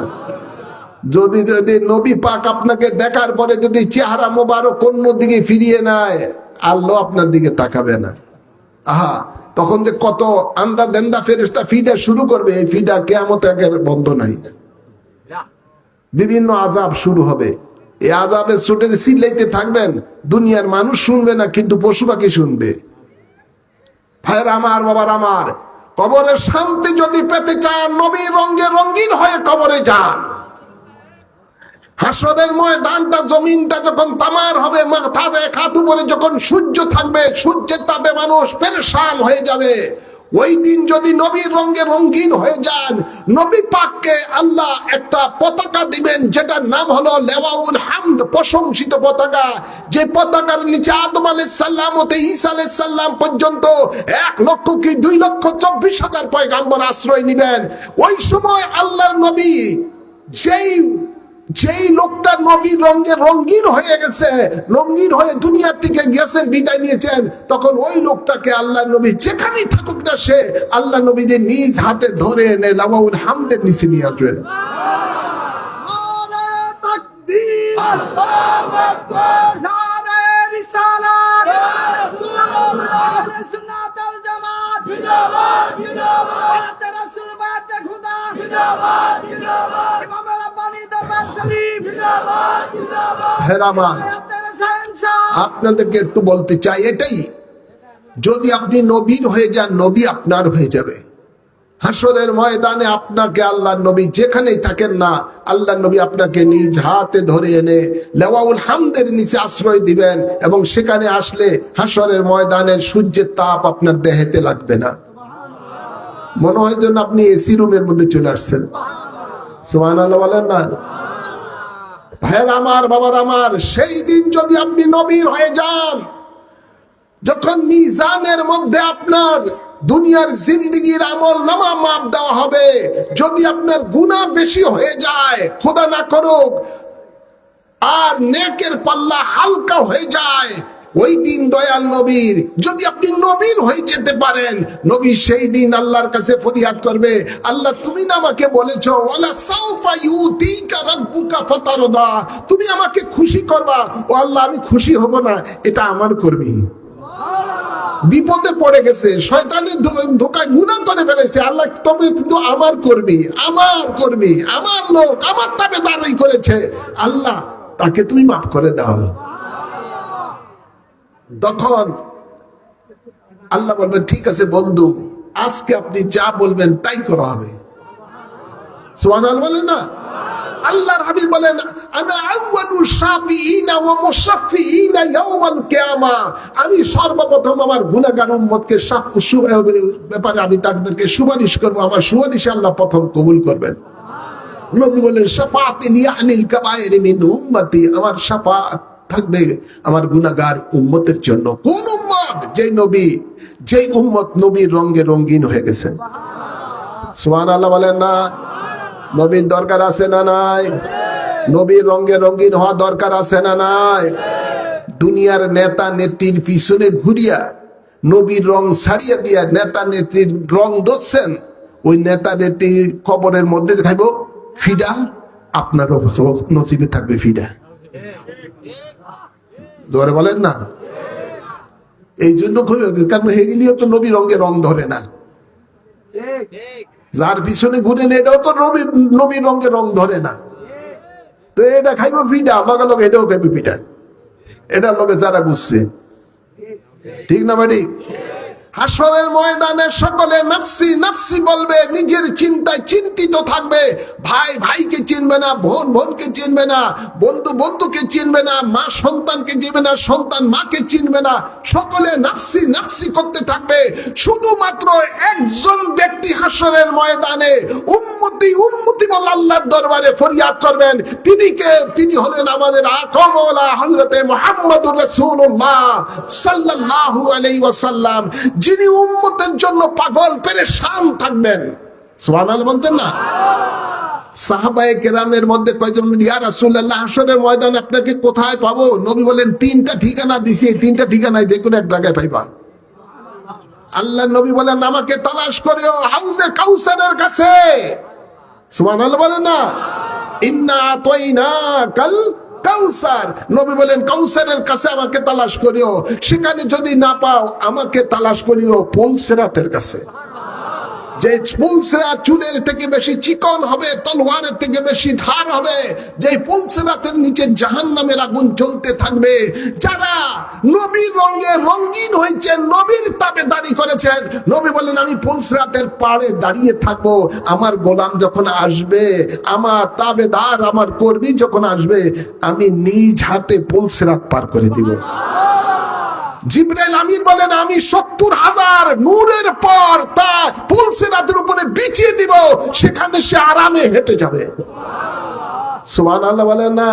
যদি নবী পাক আপনাকে দেখার পরে যদি চেহারা মোবারক অন্য দিকে ফিরিয়ে নেয়, আল্লাহ আপনার দিকে তাকাবে না। আহা, তখন যে কত আন্দা দেন্দা ফেরেশতা ফিডা শুরু করবে, এই ফিডা কিয়ামত এর বন্ধ নাই। বিভিন্ন আযাব শুরু হবে, এই আযাবের ছুটে চিল্লাইতে থাকবেন, দুনিয়ার মানুষ শুনবে না কিন্তু পশু পাখি শুনবে। ভাইয়ের আমার, বাবার আমার, কবরের শান্তি যদি পেতে চান, নবীর রঙে রঙিন হয়ে কবরে যান। হাসরের ময়দানটা, জমিনটা যখন তামার হবে, মাথার এক হাত উপরে যখন সূর্য থাকবে, সূর্যের তাপে মানুষ পেরেশান হয়ে যাবে। ওই দিন যদি নবীর রঙে রঙিন হয়ে যান, নবী পাককে আল্লাহ একটা পতাকা দিবেন, যেটার নাম হলো লেওয়াউল হামদ, প্রশংসিত পতাকা। যে পতাকার নিচে আদম আলাইহিস সালাম হতে ঈসা আলাইহিস সালাম পর্যন্ত 1 লক্ষ কি 2,24,000 পয়গম্বর আশ্রয় নিবেন। ওই সময় আল্লাহর নবী, যেই লোকটা নবীর রঙে রঙিন হয়ে গেছে, রঙিন হয়ে দুনিয়া থেকে গেছেন, বিদায় নিয়েছেন, তখন ওই লোকটাকে আল্লাহ নবী যেখানেই থাকুক না, সে আল্লাহ নবী যে নিজ হাতে ধরে এনে লাওয়াউল হামদের নিচে নিয়ে আসবেন। আপনাদেরকে একটু বলতে চাই, এটাই, যদি আপনি নবীর হয়ে যান, নবী আপনার হয়ে যাবে। হাসরের ময়দানে আপনাকে আল্লাহর নবী যেখানেই থাকেন না, আল্লাহর নবী আপনাকে নিজ হাতে ধরে এনে লেওয়াউল হামদের নিচে আশ্রয় দিবেন, এবং সেখানে আসলে হাসরের ময়দানের সূর্যের তাপ আপনার দেহেতে লাগবে না। মনে হয় যেন আপনি এসি রুমের মধ্যে চলে আসছেন। সুবহানাল্লাহ বলেন না? ভাইয়ের আমার, বাবার আমার, সেই দিন যদি আপনি নবীর হয়ে যান, যখন মিজানের মধ্যে আপনার দুনিয়ার জিন্দেগির আমল নামা মাপ দেওয়া হবে, যদি আপনার গুনাহ বেশি হয়ে যায়, খোদা না করুক, আর নেকের পাল্লা হালকা হয়ে যায়, ওই দিন দয়াল নবীর, যদি আপনি নবীর হয়ে যেতে পারেন, নবী সেই দিন আল্লাহর কাছে ফরিয়াদ করবে, আল্লাহ তুমি না আমাকে বলেছো ওয়ালা সাউফা ইউতিকা রাব্বুকা ফাতারদা, তুমি আমাকে খুশি করবা। ও আল্লাহ, আমি খুশি হব না, এটা আমার কর্মী বিপদে পড়ে গেছে, শয়তানের ধোকায় গুনাহ করে ফেলেছে, আল্লাহ তবে কিন্তু আমার কর্মী, আমার লোক, আমার তাবেদারি করেছে, আল্লাহ তাকে তুমি মাফ করে দাও। তখন আল্লাহ বলবেন, ঠিক আছে বন্ধু, আজকে আপনি যা বলবেন তাই করা হবে। সুবহানাল্লাহ বলেন না? আল্লাহর হাবিব বলেন আনা আউয়ালু শাফিঈনা ওয়া মুশাফফিঈনা ইয়াউমাল কিয়ামা, আমি সর্বপ্রথম আমার গুনাহগার উম্মতকে ব্যাপারে আমি তাদেরকে সুপারিশ করব, আমার সুপারিশ আল্লাহ প্রথম কবুল করবেন। নবী বলেন শাফাআতি লিআহলিল কাবায়ের মিন উম্মতি, আমার শাফাআত থাকবে আমার গুনাহগার উম্মতের জন্য। কোন উম্মত? যেই উম্মত নবীর রঙে রঙিন হয়ে গেছেন। সুবহানাল্লাহ বলেন না? নবীর দরকার আছে না নাই? নবীর রঙে রঙিন হওয়া দরকার আছে না নাই? দুনিয়ার নেতা নেত্রীর পিছনে ঘুরিয়া নবীর রং ছাড়িয়ে দিয়া নেতা নেত্রীর রং ধরছেন, ওই নেতা নেত্রী কবরের মধ্যে খাইব ফিডা, আপনার নসিবে থাকবে ফিডা। জোরে বলেন না? এই জন্য কারণ হেগিলিও তো নবী রঙে রং ধরে না, যার পিছনে ঘুরে এটাও তো নবীর রঙে রং ধরে না, তো এটা খাইব ফিডা, লগে লগে এটাও খাইবে ফিডা, এটার লগে যারা বুঝছে। ঠিক না ভাই? হাসরের ময়দানে সকলে নফসি নফসি বলবে, নিজের চিন্তায় চিন্তিত থাকবে। ভাই ভাইকে চিনবে না, বোন বোনকে চিনবে না, বন্ধু বন্ধুকে চিনবে না, মা সন্তানকে চিনবে না, সন্তান মাকে চিনবে না, সকলে নফসি নফসি করতে থাকবে। শুধুমাত্র একজন ব্যক্তি হাসরের ময়দানে উম্মতি উম্মতি বলে আল্লাহর দরবারে ফরিয়াদ করবেন। তিনি হলেন আমাদের আকা মাওলা হযরতে মুহাম্মদুর রাসূলুল্লাহ সাল্লাল্লাহু আলাইহি ওয়াসাল্লাম, যিনি উম্মতের জন্য পাগল পেরেশান থাকবেন। সুবহানাল্লাহ বলতেন না? সাহাবায়ে কেরামের মধ্যে কয়জন ইয়া রাসূলুল্লাহ হাসরের ময়দানে আপনাকে কোথায় পাবো? নবী বলেন তিনটা ঠিকানা দিছি, তিনটা ঠিকানায় যে কোনো এক জায়গায় পাইবা। আল্লাহ নবী বলেন আমাকে তালাশ করিও হাউজে কাউসারের কাছে। সুবহানাল্লাহ বলেন না? ইন্না আতাইনাকাল কাউসার, নবী বলেন কাউসারের কাছে আমাকে তালাশ করিও। সেখানে যদি না পাও আমাকে তালাশ করিও পুলসিরাতের কাছে। যে পুলসিরাত চুলের থেকে বেশি চিকন হবে, তলোয়ারের থেকে বেশি ধার হবে, যে পুলসিরাতের নিচে জাহান্নামের আগুন জ্বলতে থাকবে। যারা নবীর রঙে রঙিন হয়েছেন, নবীর তাবেদারি করেছেন, নবী বলেন আমি পুলসিরাতের পাড়ে দাঁড়িয়ে থাকবো, আমার গোলাম যখন আসবে, আমার তাবেদার আমার কর্মী যখন আসবে, আমি নিজ হাতে পুলসিরাত পার করে দিব। জিবরাইল আমিন বলেন আমি ৭০,০০০ নূরের পর তা পুলসিরাতের উপরে বিছিয়ে দিব, সেখানে সে আরামে হেঁটে যাবে। সুবহানাল্লাহ বলেন না?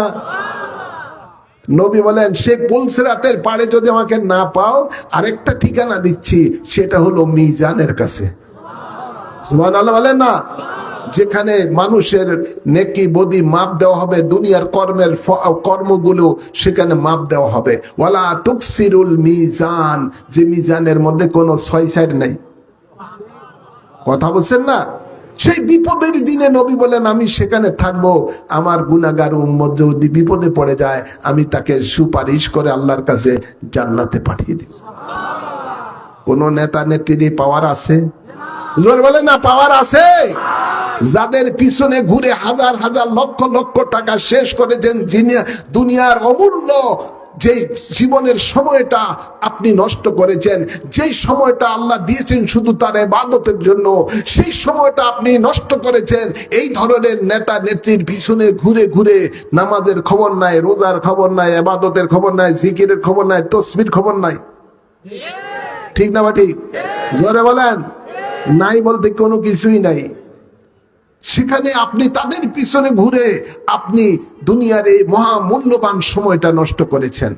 নবী বলেন সে পুলসিরাতের পাড়ে যদি আমাকে না পাও, আরেকটা ঠিকানা দিচ্ছি, সেটা হলো মিজানের কাছে। সুবহানাল্লাহ বলেন না? যেখানে মানুষের নেকি বদি মাপ দেওয়া হবে, দুনিয়ার কর্মগুলো সেখানে মাপ দেওয়া হবে। ওয়ালা তুকসিরুল মিজান, যে মিজানের মধ্যে কোনো ছয়সাইর নাই। কথা বলছেন না? সেই বিপদের দিনে নবী বলেন আমি সেখানে থাকবো, আমার গুনাহগার উম্মত যদি বিপদে পড়ে যায়, আমি তাকে সুপারিশ করে আল্লাহর কাছে জান্নাতে পাঠিয়ে দিব। কোন নেতা নেত্রী পাওয়ার আছে? জোর বলে না পাওয়ার আছে? যাদের পিছনে ঘুরে হাজার হাজার লক্ষ লক্ষ টাকা শেষ করেছেন, যিনি দুনিয়ার অমূল্য যে জীবনের সময়টা আপনি নষ্ট করেছেন, যেই সময়টা আল্লাহ দিয়েছেন শুধু তার ইবাদতের জন্য, সেই সময়টা আপনি নষ্ট করেছেন। এই ধরনের নেতা নেত্রীর পিছনে ঘুরে ঘুরে নামাজের খবর নাই, রোজার খবর নাই, ইবাদতের খবর নাই, জিকিরের খবর নাই, তাসবির খবর নাই। ঠিক না ঠিক? জোরে বলেন। নাই বলতে কোনো কিছুই নাই। সেখানে আপনি তাদের পিছনে ঘুরে আপনি দুনিয়ার এই মহামূল্যবান সময়টা নষ্ট করেছেন।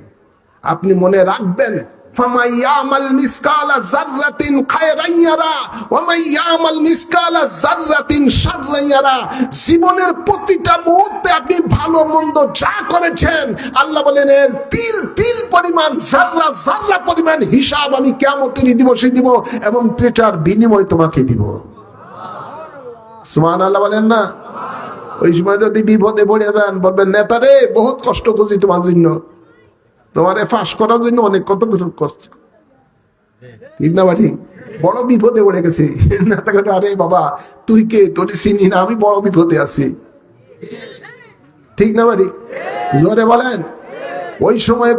আপনি মনে রাখবেন ফামাইয়ামাল মিসকালা যাররাতিন খায়রান ইয়ারা ওয়া মাইয়ামাল মিসকালা যাররাতিন শাররান ইয়ারা। জীবনের প্রতিটা মুহূর্তে আপনি ভালো মন্দ যা করেছেন, আল্লাহ বলেন এর তিল তিল পরিমাণ, যাররা যাররা পরিমাণ হিসাব আমি কিয়ামতের দিবসে দিব এবং এটার বিনিময় তোমাকে দিব। সুবহানাল্লাহ বলেন না? ওই সময় যদি বিপদে পড়ে যান, বলবেন নেতারে বহুত কষ্ট করছি তোমার জন্য, তোমারে ফাঁস করার জন্য অনেক কত কিছু করছে। ঠিক না বাড়ি? বড় বিপদে পড়ে গেছে। নেতা কথা আরে বাবা তুই কে, তোর চিনি না, আমি বড় বিপদে আছি। ঠিক না বাড়ি? জোরে বলেন। ওই সময়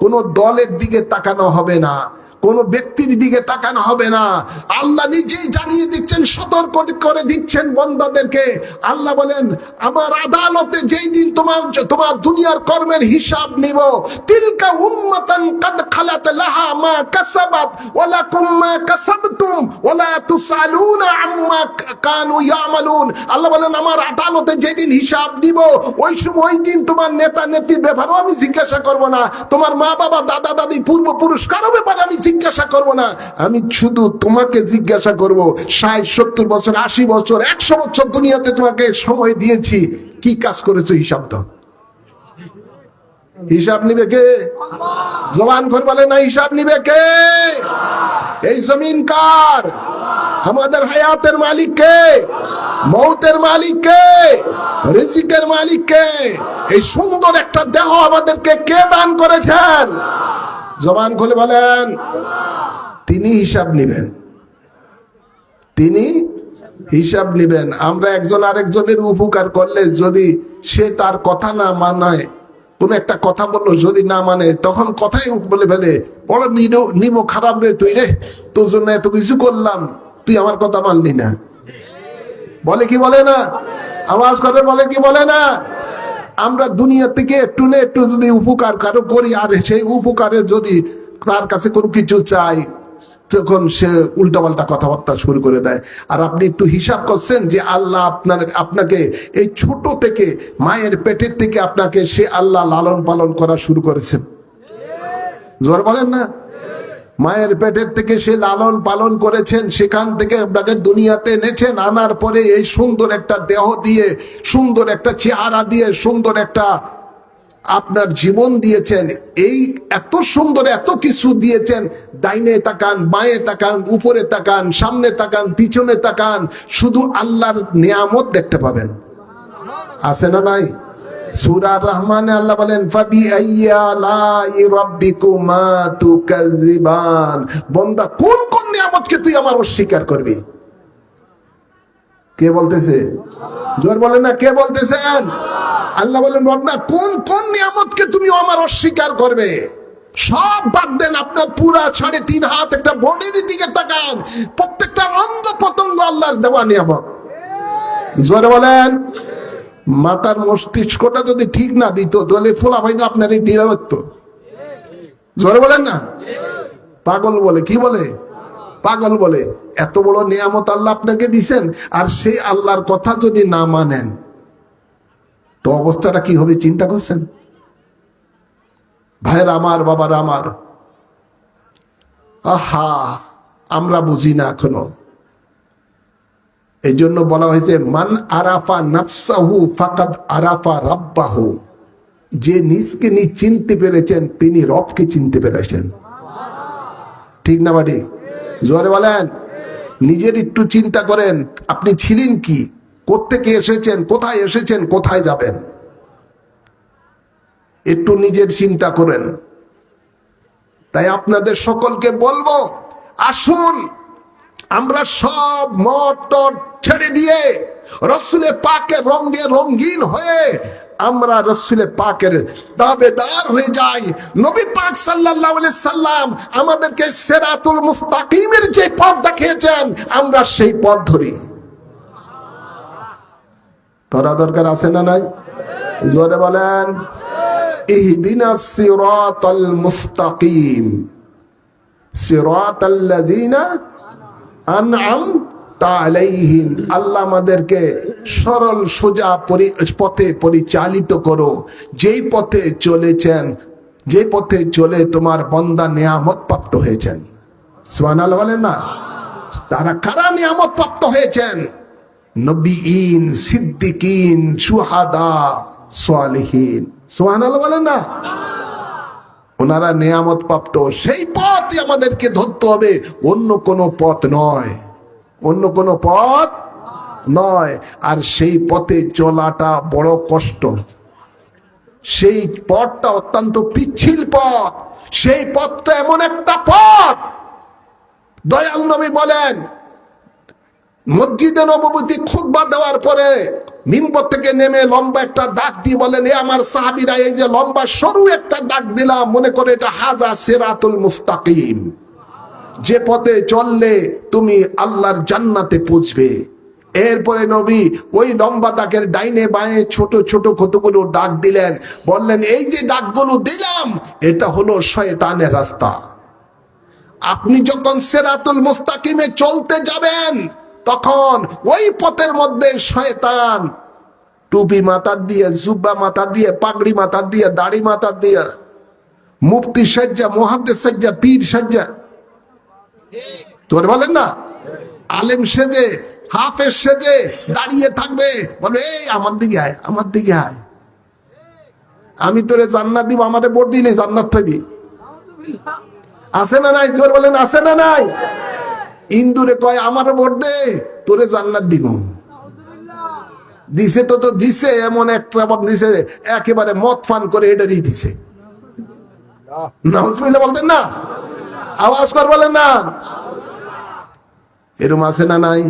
কোনো দলের দিকে তাকানো হবে না, কোন ব্যক্তির দিকে তাকানো হবে না। আল্লাহ নিজেই জানিয়ে দিচ্ছেন, সতর্ক করে দিচ্ছেন বান্দাদেরকে। আল্লাহ বলেন, আমার আদালতে যেই দিন তোমার দুনিয়ার কর্মের হিসাব নিব, তিলকা উম্মাতান কাদ খালাত লাহা মা কাসাবাত ওয়া লাকুম মা কাসাবতুম ওয়া লা তুসালুনা আম্মা কানু ইয়ামালুন। আল্লাহ বলেন, আমার আদালতে যেদিন হিসাব নিব, ওই দিন তোমার নেতা নেত্রীর ব্যাপারেও আমি জিজ্ঞাসা করব না, তোমার মা বাবা দাদা দাদি পূর্বপুরুষ কারো ব্যাপারে আমি জিজ্ঞাসা করব না। আমি শুধু তোমাকে জিজ্ঞাসা করব, 60-70 বছর 80 বছর 100 বছর দুনিয়াতে তোমাকে সময় দিয়েছি, কি কাজ করেছো হিসাব দাও। হিসাব নিবে কে? জবান করে বলে না, হিসাব নিবে কে? এই জমিন কার? আমাদের হায়াতের মালিক কে? মৌতের মালিক কে? রিজিকের মালিক কে? এই সুন্দর একটা দেহ আমাদেরকে কে দান করেছেন? জবান খুলে বলেন, তিনি হিসাব নিবেন, তিনি হিসাব নিবেন। আমরা একজন আরেকজনের উপকার করলে যদি সে তার কথা না মানায়, কোন একটা কথা বললো যদি না মানে, তখন কথাই বলে ফেলে, বড় নিব খারাপ রে তুই রে, তোর জন্য এত কিছু করলাম, তুই আমার কথা মানলি না। বলে কি বলে না? আওয়াজ করে বলে কি বলে না? আমরা দুনিয়া থেকে একটু না একটু যদি উপকার কারো করি, আর সেই উপকারে যদি তার কাছে কোনো কিছু চাই, তখন সে উল্টাপাল্টা কথাবার্তা শুরু করে দেয়। আর আপনি একটু হিসাব করছেন যে আল্লাহ আপনাকে এই ছোট থেকে, মায়ের পেটের থেকে আপনাকে সে আল্লাহ লালন পালন করা শুরু করেছেন। জোর বলেন না? মায়ের পেটের থেকে সে লালন পালন করেছেন, সেখান থেকে আপনাকে দুনিয়াতে এনেছেন, আনার পরে এই সুন্দর একটা দেহ দিয়ে, সুন্দর একটা চেহারা দিয়ে, সুন্দর একটা আপনার জীবন দিয়েছেন। এই এত সুন্দর এত কিছু দিয়েছেন, ডাইনে তাকান, বাঁয়ে তাকান, উপরে তাকান, সামনে তাকান, পিছনে তাকান, শুধু আল্লাহর নিয়ামত দেখতে পাবেন। আছে না নাই? সূরা রহমানে আল্লাহ বলেন, ফাবি আইয়া লাই রাব্বিকুমা তুকাযিবান। বান্দা, কোন কোন নিয়ামতকে তুই আমার অস্বীকার করবি? কে বলতেছে? জোর বলেন না, কে বলতেছেন? আল্লাহ বলেন, বান্দা, কোন কোন নিয়ামতকে তুমি আমার অস্বীকার করবে? সব বাদ দেন, আপনার পুরা 3.5 হাত একটা বডির দিকে তাকান, প্রত্যেকটা অঙ্গ প্রত্যঙ্গ আল্লাহর দেওয়া নিয়ামত। জোরে বলেন। মাথার মস্তিষ্কটা যদি ঠিক না দিত, তাহলে ফোলা ভাই না আপনার এই নিরাপত্ত। জোরে বলেন না। পাগল বলে, কি বলে? পাগল বলে। এত বড় নিয়ামত আল্লাহ আপনাকে দিছেন, আর সেই আল্লাহর কথা যদি না মানেন, তো অবস্থাটা কি হবে চিন্তা করছেন? ভাইয়ের আমার, বাবার আমার, আহা, আমরা বুঝি না এখনো। এই জন্য বলা হয়েছে, মান আরাফা নাফসাহু ফাকাদ আরাফা রাব্বাহু। যে নিজকে নিজ চিনতে পেরেছেন, তিনি রবকে চিনতে পেরেছেন। ঠিক না বাড়ি? জোরে বলেন। নিজের একটু চিন্তা করেন, আপনি ছিলেন কি, কোত্থেকে এসেছেন, কোথায় এসেছেন, কোথায় যাবেন, একটু নিজের চিন্তা করেন। তাই আপনাদের সকলকে বলবো, আসুন আমরা সব মত টট ছেড়ে দিয়ে রসুলে পাকের রঙে রঙিন হয়ে আমরা রসুলে পাকের দাবেদার হয়ে যাই। নবী পাক সাল্লাল্লাহু আলাইহি সাল্লাম আমাদেরকে সিরাতুল মুস্তাকিমের যে পথ দেখিয়েছেন, আমরা সেই পথ ধরি। ধরা দরকার আছে না নাই? জোরে বলেন, ইহদিনাস সিরাতাল মুস্তাকিম সিরাতাল্লাযিনা আনআমতা আলাইহিম। আল্লাহ আমাদেরকে সরল সোজা পথে পরিচালিত করো, যেই পথে চলেছেন, যে পথে চলে তোমার বান্দা নিয়ামত প্রাপ্ত হয়েছেন। সুবহানাল্লাহ বলেন না। তারা কারা নিয়ামত প্রাপ্ত হয়েছেন? নবীন, সিদ্দিকিন, শুহাদা, সালিহিন। সুবহানাল্লাহ বলেন না। ওনারা নিয়ামত প্রাপ্ত, সেই পথই আমাদেরকে ধরতে হবে, অন্য কোনো পথ নয়, অন্য কোনো পথ নয়। আর সেই পথে চলাটা বড় কষ্ট, সেই পথটা অত্যন্ত পিচ্ছিল পথ, সেই পথটা এমন একটা পথ, দয়াল নবী বলেন, মসজিদে নববীতে খুতবা দেওয়ার পরে মিম্বর থেকে নেমে লম্বা একটা দাগ দিয়ে বলেন, এ আমার সাহাবীরা, এই যে লম্বা সরু একটা দাগ দিলাম, মনে করে এটা হাজা সিরাতুল মুস্তাকিম। যে পথে চললে তুমি আল্লাহর জান্নাতে পৌঁছবে। এরপরে নবী ওই লম্বা দাগের ডাইনে বাঁয়ে ছোট ছোট কতগুলো ডাক দিলেন, বললেন এই যে ডাকগুলো দিলাম এটা হলো শয়তানের রাস্তা। আপনি যখন সিরাতুল মুস্তাকিমে চলতে যাবেন তখন ওই পথের মধ্যে শয়তান টুপি মাথা দিয়ে, জুব্বা মাথা দিয়ে, পাগড়ি মাথা দিয়ে, দাড়ি মাথা দিয়ে, মুফতি সাজ্জা, মুহাদ্দিস সাজ্জা, পীর সাজ্জা, তোর বলেন না, আলেম সেজে, হাফেজ সেজে দাঁড়িয়ে থাকবে, বলবে এই আমার দিকে আয়, আমার দিকে আয়, আমি তোরে জান্নাত দিব, আমারে ভোট দিলে জান্নাত পাবি। আছে না নাই? তোর বলেন আছে না নাই? ইন্দুরে কয় আমার ভোট দে, তোরে জান্নাত দিব। দিছে তো দিছে, এমন একটা দিছে একেবারে মদ পান করে এটারই দিছে। নাউজুবিল্লাহ বলতেন না, আওয়াজ কর বলেন না। এরকম আছে না নাই?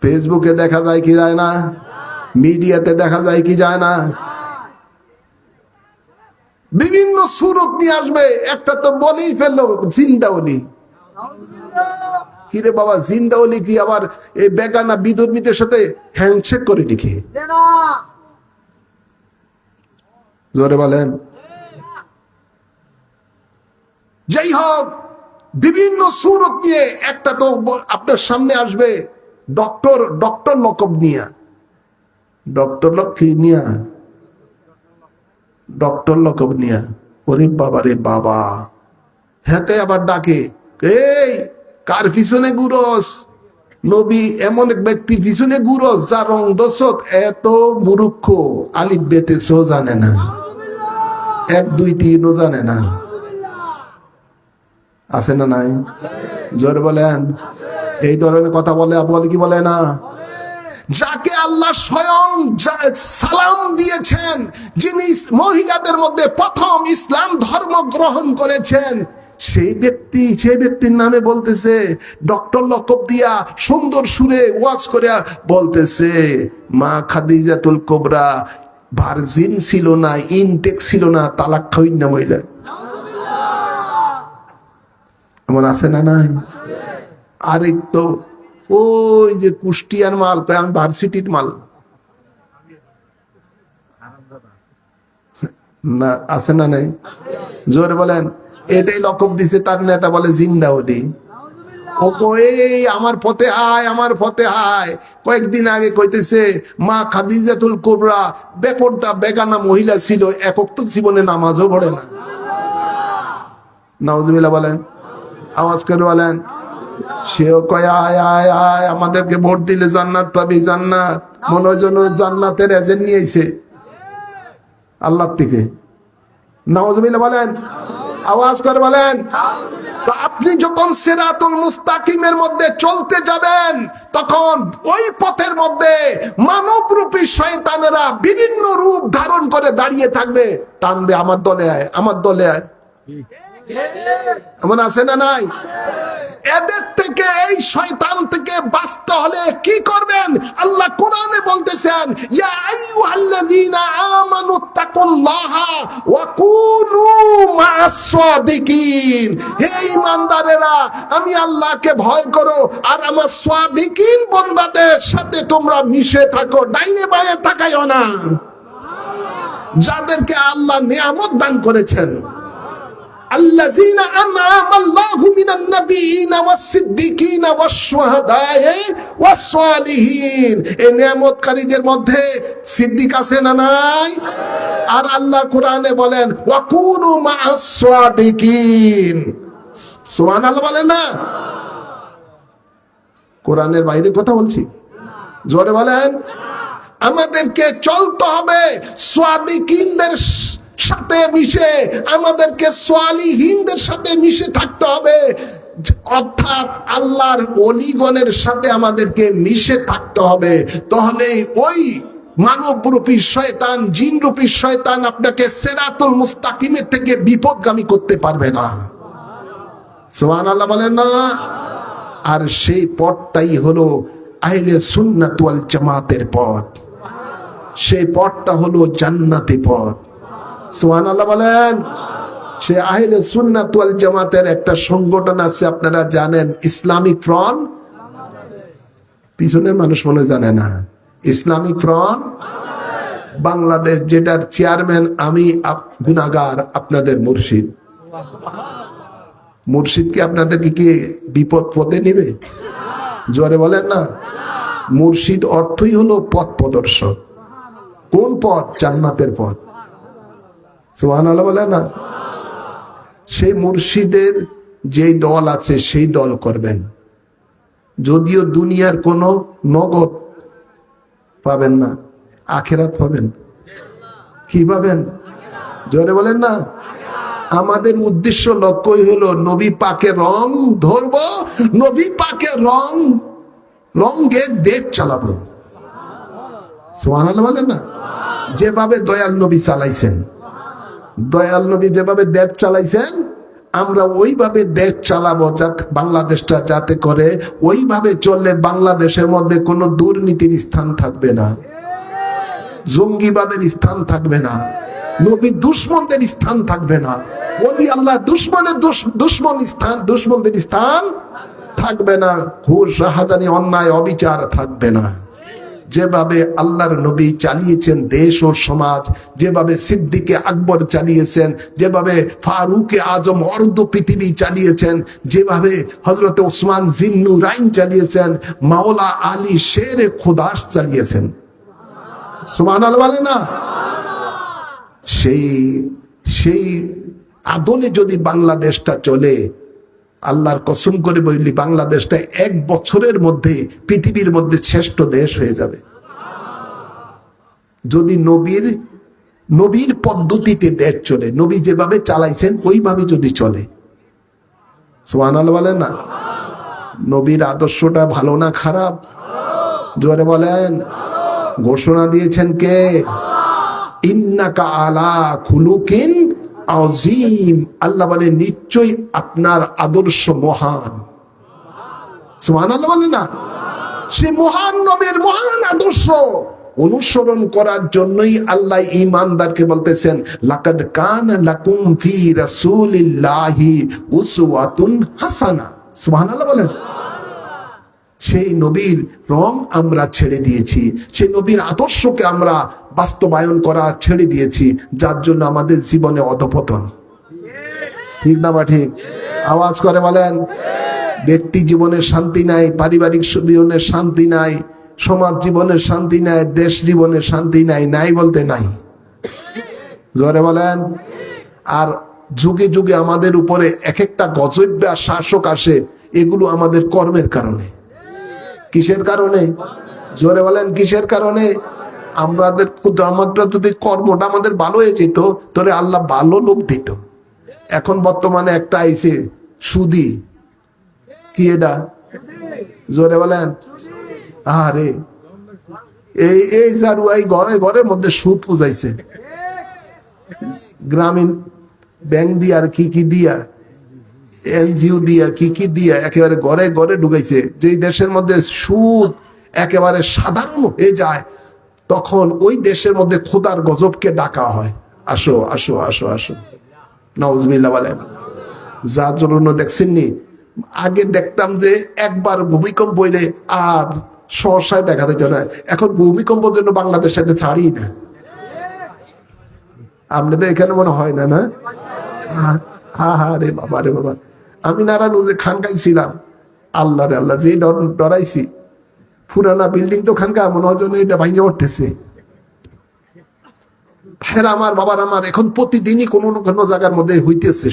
ফেসবুকে দেখা যায় কি যায় না, মিডিয়াতে দেখা যায় কি যায় না, বিভিন্ন সুরত নিয়ে আসবে। একটা তো বলেই ফেললো জিন্দা ওলি। কিরে বাবা, জিন্দা ওলি কি আবার এই বেগানা বিধর্মীদের সাথে হ্যান্ডশেক করে লিখে? জোরে বলেন। যাই হোক, বিভিন্ন সুরত নিয়ে একটা তো আপনার সামনে আসবে ডক্টর লকব নিয়া, ডক্টর লক্ষ্মী নিয়া, ডক্টর লকব নিয়া। ওরে বাবা রে বাবা, হাতে আবার ডাকে এই কার পিছনে ঘুরস? নবী এমন এক ব্যক্তির পিছনে ঘুরস যার রং দশত এত মূর্খ, আলিফ বেতে সো জানে না, 1 2 3 ও জানে না। আছে না নাই? জোরে বলেন। এই ধরনের কথা বলে বলে কি বলে না? যাকে আল্লাহ স্বয়ং সালাম দিয়েছেন, যিনি মহিলাদের মধ্যে প্রথম ইসলাম ধর্ম গ্রহণ করেছেন, সেই ব্যক্তির নামে বলতেছে, ডক্টর লকব দিয়া সুন্দর সুরে ওয়াজ করে বলতেছে মা খাদিজাতুল কুবরা ভার্জিন ছিল না, ইনটেক ছিল না, তালাক খাওয়িন না মহিলা। এমন আছে না নাই? আরেক তো ওই যে কুষ্টিয়ার মাল, আমি ভার্সিটির মাল না, আছে না নাই? জোরে বলেন। এটাই লকব দিছে তার নেতা, বলে জিন্দা ওলি। ও এই আমার পথে আয়, আমার পথে আয়। কয়েকদিন আগে কইতেছে মা খাদিজাতুল কুবরা বেপরদা বেগানা মহিলা ছিল, একক তো জীবনে নামাজও পড়ে না। নাউজুবিল্লাহ বলেন, আওয়াজ করে বলেন। সেও কয় আয় আয় আয়, আমাদেরকে ভোট দিলে জান্নাত পাবি, জান্নাত। মনে হয় যেন জান্নাতের এজেন্ট নিয়ে আইছে আল্লাহ থেকে। নাউজুবিল্লাহ বলেন, আওয়াজ করে বলেন। তো আপনি যখন সিরাতুল মুস্তাকিমের মধ্যে চলতে যাবেন তখন ওই পথের মধ্যে মানবরূপী শয়তানেরা বিভিন্ন রূপ ধারণ করে দাঁড়িয়ে থাকবে, টানবে আমার দলে আয়, আমার দলে আয়। এমন আছে না নাই? এদের থেকে, এই শয়তান থেকে বাঁচতে হলে কি করবেন? আল্লাহ কোরআনে বলতেছেন ইয়া আইয়ুহাল্লাযীনা আমানুত্তাকুল্লাহা ওয়া কুনু মা'আস সাদিকিন। হে ঈমানদারেরা, আমি আল্লাহকে ভয় করো আর আমার সাদিকিন বান্দাদের সাথে তোমরা মিশে থাকো। ডাইনে বাঁয়ে তাকাইও না, যাদেরকে আল্লাহ নিয়ামত দান করেছেন। الذين أنعم الله من النبيين والصديقين والشهداء والصالحين। এই নিয়ামতকারীদের মধ্যে সিদ্দিক আছে না নাই? আর আল্লাহ কোরআনে বলেন ওয়াকুনু মা'আস সাদিকিন। সুবহানাল্লাহ বলেন না? কোরআনের বাইরে কথা বলছি? জোরে বলেন। আমাদেরকে চলতে হবে সাদিকিনদের সাথে মিশে, আমাদেরকে সালিহিনদের সাথে মিশে থাকতে হবে। অর্থাৎ আল্লাহর ওলিগণের সাথে আমাদেরকে মিশে থাকতে হবে। তাহলে ওই মানবরূপী শয়তান, জিনরূপী শয়তান আপনাকে সিরাতুল মুস্তাকিমের থেকে বিপদগামী করতে পারবে না। সুবহানাল্লাহ বলেন না? আর সেই পথটাই হলো আহলে সুন্নাত ওয়াল জামাতের পথ। সেই পথটা হলো জান্নাতি পথ। সুবহানাল্লাহ বলেন। সে আহলে সুন্নাত ওয়াল জামাতের একটা সংগঠন আছে, আপনারা জানেন, ইসলামিক ফ্রন্ট। পিছনের মানুষ মনে জানে না। ইসলামিক ফ্রন্ট বাংলাদেশ, যেটার চেয়ারম্যান আমি, গুনাহগার, আপনাদের মুর্শিদ। মুর্শিদ কি আপনাদেরকে কি বিপদ পদে নিবে? জোরে বলেন না। মুর্শিদ অর্থই হলো পথ প্রদর্শক। কোন পথ? জান্নাতের পথ। সুবহানাল্লাহ বলেন না। সেই মুর্শিদের যেই দল আছে সেই দল করবেন। যদিও দুনিয়ার কোনো নগদ পাবেন না, আখেরাত পাবেন। কি পাবেন? জোরে বলেন না। আমাদের উদ্দেশ্য, লক্ষ্যই হলো নবী পাকের রং ধরব, নবী পাকের রঙে দেশ চালাবো। সুবহানাল্লাহ বলেন না। যেভাবে দয়াল নবী চালাইছেন, দয়াল নবী যেভাবে দেশ চালাইছেন, আমরা ওইভাবে দেশ চালাবো, যাতে বাংলাদেশটা যাতে করে ওইভাবে চললে বাংলাদেশের মধ্যে কোনো দুর্নীতির স্থান থাকবে না, জঙ্গিবাদের স্থান থাকবে না, নবী দুশ্মনদের স্থান থাকবে না, ওলি আল্লাহ দুশ্মনদের স্থান থাকবে না, ঘুষ রাহাজানি অন্যায় অবিচার থাকবে না। যেভাবে আল্লাহর নবী চালিয়েছেন দেশ ও সমাজ, যেভাবে সিদ্দিকে আকবর চালিয়েছেন, যেভাবে ফারুকে আজম অর্ধ পৃথিবী চালিয়েছেন, যেভাবে হযরতে ওসমান জিন্নুরাইন চালিয়েছেন, মাওলা আলী শেরে খুদাস চালিয়েছেন। সুবহানাল্লাহ বলে না। সেই আদলে যদি বাংলাদেশটা চলে, আল্লাহর কসম করে বলি, বাংলাদেশটা 1 বছরের মধ্যে পৃথিবীর মধ্যে শ্রেষ্ঠ দেশ হয়ে যাবে। যদি নবীর পদ্ধতিতে দেশ চলে, নবী যেভাবে চালাইছেন ওইভাবে যদি চলে। সুবহানাল্লাহ বলেন না। নবীর আদর্শটা ভালো না খারাপ? জোরে বলেন। ঘোষণা দিয়েছেন কে? ইন্নাকা আলা খুলুকিন আযীম। আল্লাহ বলে, নিশ্চয়ই আপনার আদর্শ মহান। সুবহানাল্লাহ বলে না। সে মহান নবীর মহান আদর্শ অনুসরণ করার জন্যই আল্লাহ ঈমানদারকে বলতেছেন, লাকাদ কানা লাকুম ফি রাসূলিল্লাহি উসওয়াতুন হাসানা। সুবহানাল্লাহ বলেন। সেই নবীর রং আমরা ছেড়ে দিয়েছি, সেই নবীর আদর্শকে আমরা বাস্তবায়ন করা ছেড়ে দিয়েছি, যার জন্য আমাদের জীবনে অধপতন। ঠিক না বা ঠিক? আওয়াজ করে বলেন। ব্যক্তি জীবনে শান্তি নাই, পারিবারিক জীবনে শান্তি নাই, সমাজ জীবনে শান্তি নাই, দেশ জীবনে শান্তি নাই, নাই বলতে নাই। জোরে বলেন। আর যুগে যুগে আমাদের উপরে এক একটা গজব আর শাসক আসে, এগুলো আমাদের কর্মের কারণে। কিসের কারণে? জোরে বলেন, কিসের কারণে? আমরা যদি কর্মটা আমাদের ভালো হয়ে যেত, তাহলে আল্লাহ ভালো লোক দিত। এখন বর্তমানে একটা আইছে সুদি। কি এটা? জোরে বলেন। আরে এই জারুয়াই ঘরে ঘরের মধ্যে সুদ পুজাইছে, গ্রামীণ ব্যাংক দিয়া আর কি দিয়া, এনজিও দিয়া কি দিয়া একেবারে ঘরে ঘরে ঢুকাইছে। যেই দেশের মধ্যে সুদ একেবারে সাধারণ হয়ে যায়, তখন ওই দেশের মধ্যে খোদার গজবকে ডাকা হয়, আসো আসো আসো আসো। নাউজুবিল্লাহ বলেন। যার জন্য দেখছেননি, আগে দেখতাম যে একবার ভূমিকম্প হইলে আর সহসায় দেখা যেত না, এখন ভূমিকম্পের জন্য বাংলাদেশ সাথে ছাড়ি না। আপনাদের এখানে মনে হয় না? না, রে বাবা রে বাবা। আমি নারায়ণগঞ্জে খানকায় ছিলাম, আল্লাহ রে আল্লাহ, যে ডরাইছি। পুরানা বিল্ডিং তো খানকা মনে হয় যেন এটা ভাঙিয়ে উঠতেছে। ভাইয়ের আমার, বাবার আমার, এখন প্রতিদিনই কোনো না কোনো জায়গার মধ্যে হইতেছে।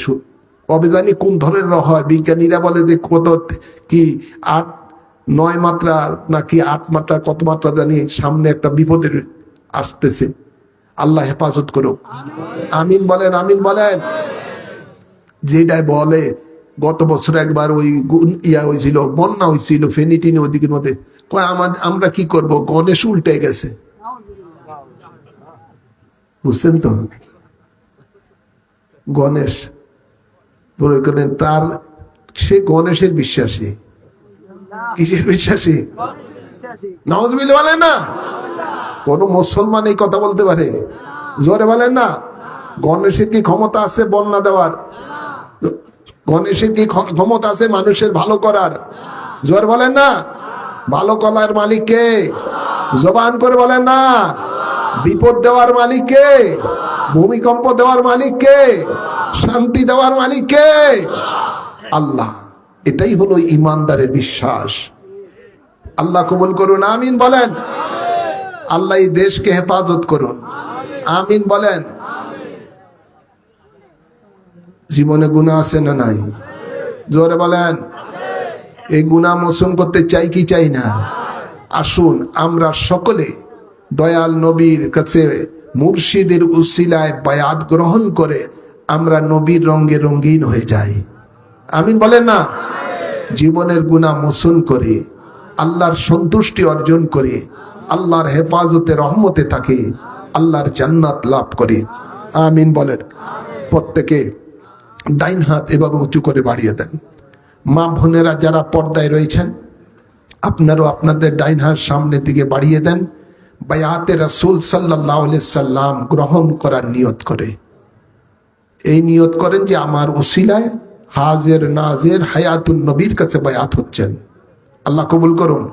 কবে জানি কোন ধরনের হয়, বিজ্ঞানীরা বলে যে কত কি 8-9 মাত্রা নাকি 8 মাত্রা কত মাত্রা জানি সামনে একটা বিপদের আসতেছে। আল্লাহ হেফাজত করুক। আমিন বলেন, আমিন বলেন। যেটাই বলে, গত বছর একবার ওই হয়েছিল, বন্যা হয়েছিল ফেনীটিনি ওইদিকের মধ্যে, কয় আমরা কি করব, গণেশ উল্টে গেছে। বুঝছেন তো? গণেশ তার, সে গণেশের বিশ্বাসী। কিসের বিশ্বাসী? নাউজুবিল্লাহ বলেন না। কোন মুসলমান এই কথা বলতে পারে? জোরে বলেন না। গণেশের কি ক্ষমতা আছে বন্যা দেওয়ার? গণেশের কি ক্ষমতা আছে মানুষের ভালো করার? জোর বলেন না। ভালো করার মালিক কে? জবান করে বলেন না। বিপদ দেওয়ার মালিক কে? ভূমিকম্প দেওয়ার মালিক কে? শান্তি দেওয়ার মালিক কে? আল্লাহ। এটাই হলো ইমানদারের বিশ্বাস। আল্লাহ কবুল করুন, আমিন বলেন। আল্লাহ এই দেশকে হেফাজত করুন, আমিন বলেন। জীবনে গুনাহ আছে না নাই? জোরে বলেন। এই গুনাহ মোচন করতে চাই কি চাই না? আসুন আমরা সকলে দয়াল নবীর কাছে মুর্শিদের উসিলায় বায়াত গ্রহণ করে আমরা নবীর রঙে রঙিন হয়ে যাই, আমিন বলেন না। জীবনের গুনাহ মোচন করে আল্লাহর সন্তুষ্টি অর্জন করে আল্লাহর হেফাজতে রহমতে থাকে, আল্লাহর জান্নাত লাভ করে, আমিন বলেন। প্রত্যেকে ডাইন হাত এভাবে উঁচু করে বাড়িয়ে দেন। মা বোনেরা যারা পর্দায় রয়েছেন আপনারও আপনাদের ডাইন হাত সামনের দিকে বাড়িয়ে দেন। বায়াতে রাসূল সাল্লাল্লাহু আলাইহি সাল্লাম গ্রহণ করার নিয়ত করে এই নিয়ত করেন যে আমার উসিলায় হাজির নাজির হায়াতুন নবীর কাছে বায়াত হচ্ছেন। আল্লাহ কবুল করুন।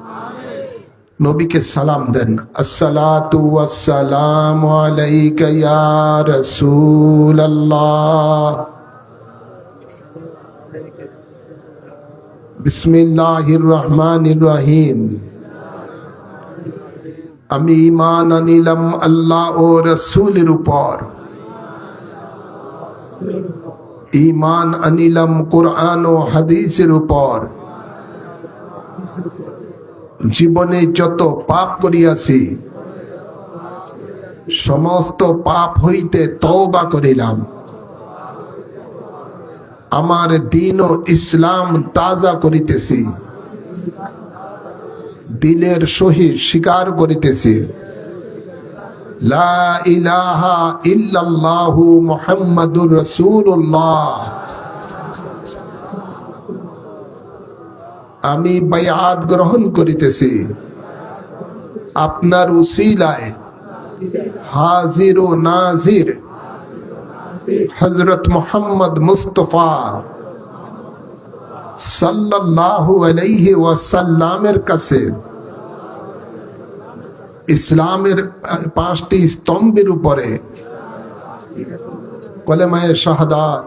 নবীকে সালাম দেন। আসসালাতু ওয়াসসালামু আলাইকা ইয়া রাসূলুল্লাহ। বিসমিল্লাহির রহমানির রহিম। আমি ঈমান আনিলাম আল্লাহ ও রাসূলের উপর, ঈমান আনিলাম কোরআন ও হাদিসের উপর। জীবনে যত পাপ করিয়াছি সমস্ত পাপ হইতে তওবা করিলাম। আমার দ্বীন ও ইসলাম তাজা করিতেছি, দিলের সহিত স্বীকার করিতেছি লা ইলাহা ইল্লাল্লাহু মুহাম্মাদুর রাসূলুল্লাহ। আমি বায়াত গ্রহণ করিতেছি আপনার উসিলায় হাজির ও নাজির হযরত মুহাম্মদ মুস্তাফা সাল্লাল্লাহু আলাইহি ওয়াসাল্লামের কাছে ইসলামের 5টি স্তম্ভের উপরে কলেমায়ে শাহাদাত,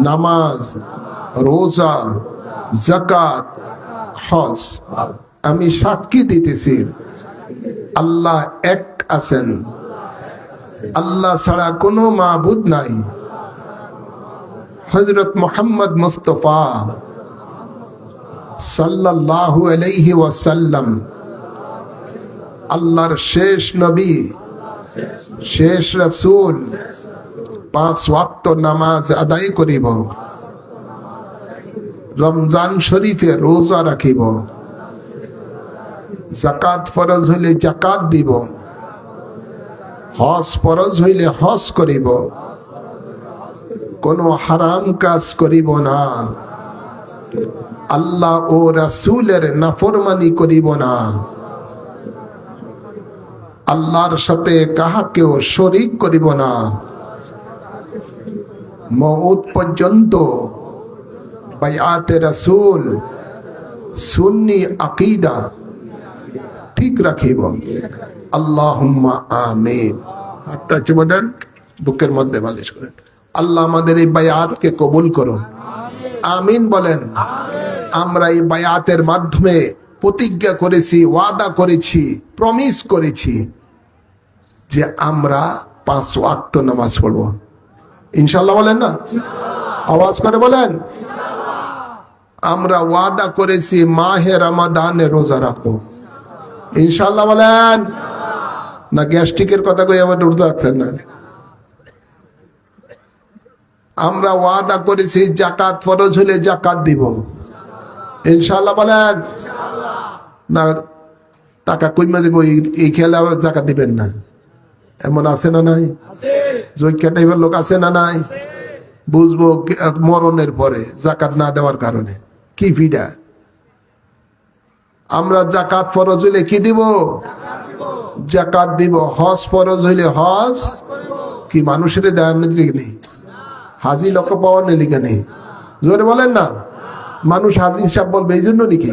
নামাজ, রোজা, যাকাত, হজ আমি সাক্ষী দিতেছি আল্লাহ এক আছেন, আল্লাহ ছাড়া কোনো মাবুদ নাই। হযরত মুহাম্মদ মুস্তাফা সাল্লাল্লাহু আলাইহি ওয়াসাল্লাম আল্লাহর শেষ নবী, শেষ রাসূল। 5 ওয়াক্ত নামাজ আদায় করিব, রমজান শরীফে রোজা রাখিব, যাকাত ফরজ হইলে যাকাত দিব, হজ ফরজ হইলে হজ করিব, কোনো হারাম কাজ করিব না, আল্লাহ ও রাসূলের নাফরমানি করিব না, আল্লাহর সাথে কাহাকেও শরীক করিব না। মউত পর্যন্ত বায়াতে রাসূল সুন্নি আকীদা ঠিক রাখিব। আল্লাহুম্মা আমিন। হাতটা চুমে দেন, বুকের মধ্যে মালিশ করেন। আল্লাহ আমাদের এই বায়াতকে কবুল করুন, আমিন বলেন। আমরা এই বায়াতের মাধ্যমে প্রতিজ্ঞা করেছি, ওয়াদা করেছি, প্রমিস করেছি যে আমরা 5 ওয়াক্ত নামাজ পড়ব ইনশাআল্লাহ। বলেন না, আওয়াজ করে বলেন। আমরা ওয়াদা করেছি মাহে রমাদানে রোজা রাখবো ইনশাআল্লাহ। বলেন না, গ্যাস্ট্রিকের কথা কই আবার রোজা রাখতেন না। আমরা ওয়াদা করেছি যাকাত ফরজ হলে যাকাত দিব ইনশাআল্লাহ। বলেন না, টাকা কইমা দিব এই খেলা যাকাত দিবেন না, এমন আছে না নাই? জৈকা টাইপের লোক আছে না নাই? বুঝবো মরণের পরে যাকাত না দেওয়ার কারণে কি ফিডা। আমরা যাকাত ফরজ হইলে কি দিব? যাকাত দিব। হজ ফরজ হইলে হজ কি মানুষের দেওয়ার নেই, হাজি লক্ষ্য পাওয়ার নেলিকা নেই, জোরে বলেন না। মানুষ হাজি সাহেব বলবে এই জন্য নাকি?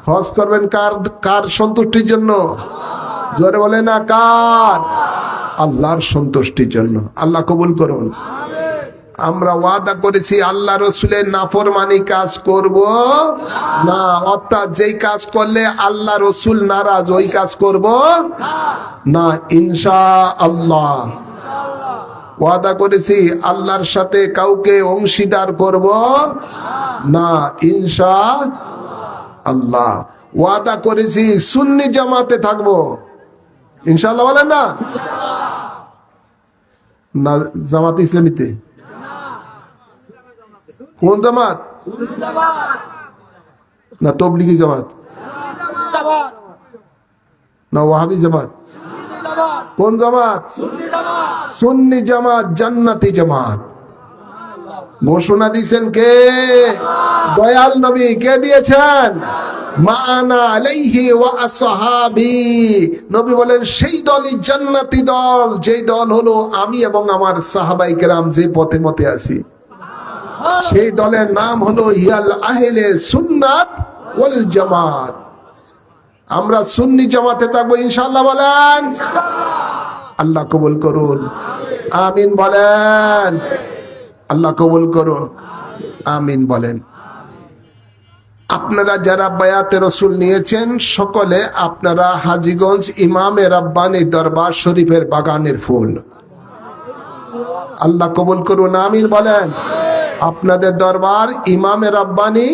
হজ করবেন কার কার সন্তুষ্টির জন্য? জোরে বলে না কার? আল্লাহর সন্তুষ্টির জন্য। আল্লাহ কবুল করুন। আমরা ওয়াদা করেছি আল্লাহ রসুলের নাফরমানি কাজ করব না, অর্থাৎ যেই কাজ করলে আল্লাহ রসুল নারাজ ওই কাজ করব না, ইনশাআল্লাহ। ওয়াদা করেছি আল্লাহর সাথে কাউকে অংশীদার করব না, ইনশাআল্লাহ। ওয়াদা করেছি সুন্নি জামাতে থাকবো, ইনশাআল্লাহ বলেন না। না জামাত ইসলামীতে? কোন জামাত? না তবলিগি জামাত, না ওয়াহাবি জামাত? কোন জামাত? সুন্নি জামাত, জান্নাতি জামাত। ঘোষণা দিয়েছেন কে? দয়াল নবী। কে দিয়েছেন? মাআনা আলাইহি ওয়া আসহাবি। নবী বলেন সেই দলই জান্নাতি দল, যেই দল হলো আমি এবং আমার সাহাবায়ে কেরাম যে পথে মতে আছি। সেই দলের নাম হলো ইয়াল আহলে সুন্নাত ওয়াল জামাত। আমরা সুন্নি জামাতে থাকবো ইনশাআল্লাহ বলেন। আল্লাহ কবুল করুন, আমিন বলেন। আল্লাহ কবুল করুন, আমিন বলেন। আপনারা যারা বায়াতে রসুল নিয়েছেন সকলে আপনারা হাজীগঞ্জ ইমামে রাব্বানী দরবার শরীফের বাগানের ফুল। আল্লাহ কবুল করুন, আমিন বলেন। আপনাদের দরবার ইমামে রাব্বানী,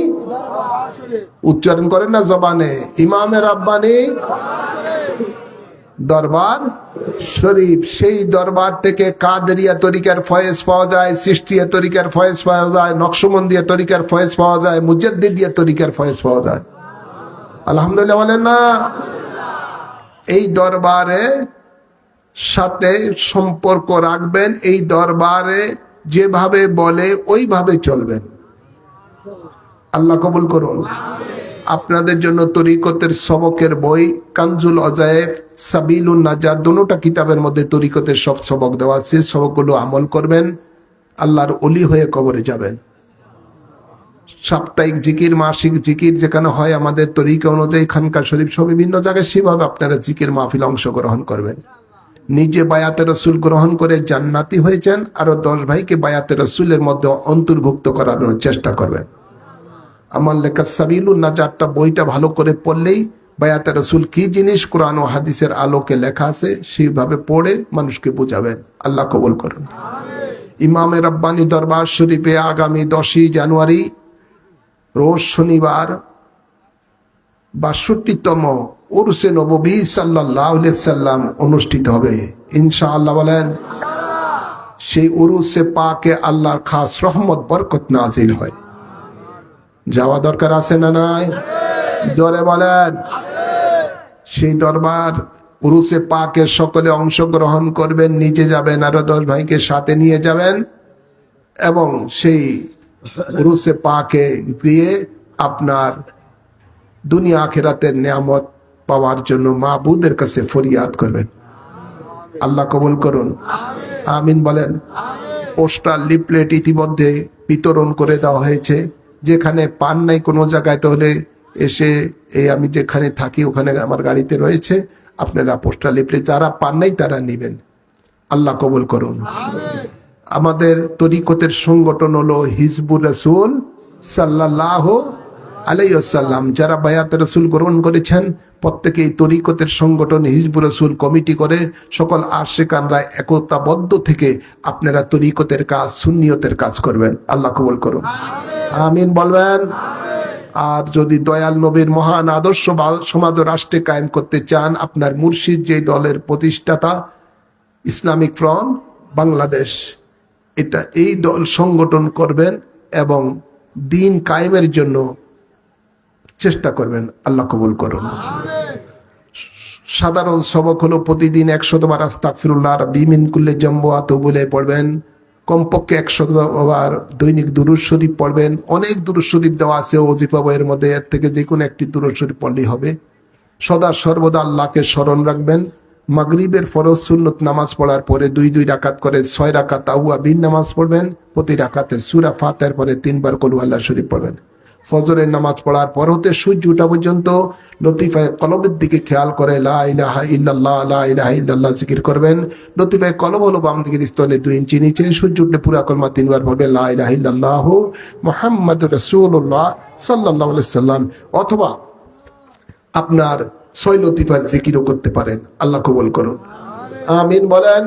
উচ্চারণ করেন না জবানে, ইমামে রাব্বানী দরবার শরীফ। সেই দরবার থেকে কাদেরিয়া তরিকার ফয়েজ পাওয়া যায়, চিশতিয়া তরিকার ফয়েজ পাওয়া যায়, নকশবন্দিয়া তরিকার ফয়েজ পাওয়া যায়, মুজাদ্দিদিয়া তরিকার ফয়েজ পাওয়া যায়। আলহামদুলিল্লাহ বলেন না। এই দরবারে সাথে সম্পর্ক রাখবেন, এই দরবারে যেভাবে বলে ওইভাবে চলবেন। আল্লাহ কবুল করুন। আপনাদের জন্য তরিকতের সবকের বই কানজুল আজায়েব, সাবিলুন নাজাত, দুটোটা কিতাবের মধ্যে তরিকতের সব সবক দেওয়া আছে। সবকগুলো আমল করবেন, আল্লাহর ওলি হয়ে কবরে যাবেন। সাপ্তাহিক জিকির, মাসিক জিকির যেখানে হয় আমাদের তরিকা অনুযায়ী, খানকা শরীফ সব বিভিন্ন জায়গায়, সেভাবে আপনারা জিকির মাহফিল অংশগ্রহণ করবেন। নিজে বায়াতে রসুল গ্রহণ করে জান্নাতি হয়েছেন, আরো 10 ভাইকে বায়াতে রসুলের মধ্যে অন্তর্ভুক্ত করানোর চেষ্টা করবেন। আমার লেখা সাবিলুন নাজাতটা বইটা ভালো করে পড়লেই বায়াতে রসুল কি জিনিস কোরআন ও হাদিসের আলোকে লেখা আছে সেইভাবে পড়ে মানুষকে বোঝাবেন। আল্লাহ কবুল করুন। ইমামে রাব্বানী দরবার শরীফে আগামী 10ই জানুয়ারি রোজ শনিবার 62তম উরসে নববী সাল্লাল্লাহু আলাইহি সাল্লাম অনুষ্ঠিত হবে ইনশাআল্লাহ বলেন। সেই উরুসে পাকে আল্লাহর খাস রহমত বরকত নাজিল হয়। যাওয়া দরকার আছে না নাই? জোরে বলেন। সেই দরবার উরুসে পাকে সকলে অংশগ্রহণ করবেন, নিজে যাবেন, আরো 10 ভাইকে সাথে নিয়ে যাবেন, এবং সেই উরুসে পাকে দিয়ে আপনার দুনিয়া আখিরাতের নিয়ামত পাওয়ার জন্য মাবুদের কাছে ফরিয়াদ করবেন। আল্লাহ কবুল করুন, আমিন বলেন। পোস্টার লিফলেট ইতিমধ্যে বিতরণ করে দেওয়া হয়েছে। যেখানে পান নাই কোনো জায়গায়, তাহলে এসে এই আমি যেখানে থাকি ওখানে আমার গাড়িতে রয়েছে, আপনারা পোস্টার লিফলেট যারা পান নাই তারা নেবেন। আল্লাহ কবুল করুন। আমাদের তরিকতের সংগঠন হলো হিজবুর রাসূল সাল্লাল্লাহু আলাইহি ওয়াসাল্লাম। যারা বায়াত রাসূল গ্রহণ করেছেন প্রত্যেকেই তরিকতের সংগঠন হিজবুর রাসূল কমিটি করে সকল আশিকানরা একতাবদ্ধ থেকে আপনারা তরিকতের কাজ, সুন্নিয়তের কাজ করবেন। আল্লাহ কবুল করুন, আমিন বলবেন। আর যদি দয়াল নবীর মহান আদর্শ সমাজ রাষ্ট্রে কায়েম করতে চান, আপনার মুর্শিদ যে দলের প্রতিষ্ঠাতা ইসলামিক ফ্রন্ট বাংলাদেশ, এটা এই দল সংগঠন করবেন এবং দিন কায়েমের জন্য চেষ্টা করবেন। আল্লাহ কবুল করুন। সাধারণ সবক হলো প্রতিদিন 100 বার আস্তাগফিরুল্লাহ রাব্বি মিন কুল্লি জামবি ওয়া আতুবু ইলাইহি পড়বেন। কমপক্ষে 100 বার দৈনিক দুরূদ শরীফ পড়বেন। অনেক দুরূদ শরীফ দেওয়া আছে ওজিফা বইয়ের মধ্যে, এর থেকে যে কোনো একটি দুরূদ শরীফ পড়লেই হবে। সদা সর্বদা আল্লাহকে স্মরণ রাখবেন, মাগরিবের ফরজ সুন্নত নামাজ পড়ার পরে 2 রাকাত করে 6 রাকাত তাওয়াবিন নামাজ পড়বেন। প্রতি রাকাতে সূরা ফাতিহার পরে 3 বার কুল আল্লাহ শরীফ পড়বেন। ফজরের নামাজ পড়ার পর হতে সূর্য ওঠা পর্যন্ত লতিফায়ে কলবের দিকে খেয়াল করে লা ইলাহা ইল্লাল্লাহ লা ইলাহা ইল্লাল্লাহ জিকির করবেন। লতিফায়ে কলব হলো বাম দিকের স্তলে 2 ইঞ্চি নিচে। সূর্য উঠলে পুরা কলমা 3 বার পড়বেন লা ইলাহা ইল্লাল্লাহ মুহাম্মাদুর রাসূলুল্লাহ সাল্লাল্লাহু আলাইহি সাল্লাম। অথবা আপনার 6 লতিফার জিকিরও করতে পারেন। আল্লাহ কবুল করুন, আমিন বলেন।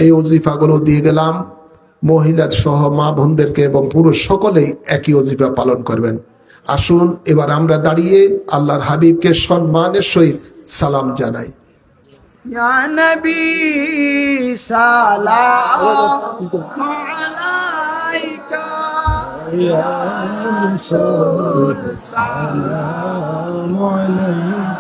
এই ওজিফাগুলো দিয়ে গেলাম। মহিলা সহ মা বোনদেরকে এবং পুরুষ সকলেই একই ওজিফা পালন করবেন। আসুন এবার আমরা দাঁড়িয়ে আল্লাহর হাবিবকে সম্মানের সহিত সালাম জানাই। ইয়া নবী সালামু আলাইকা ইয়া রাসূল সালামু আলাইকা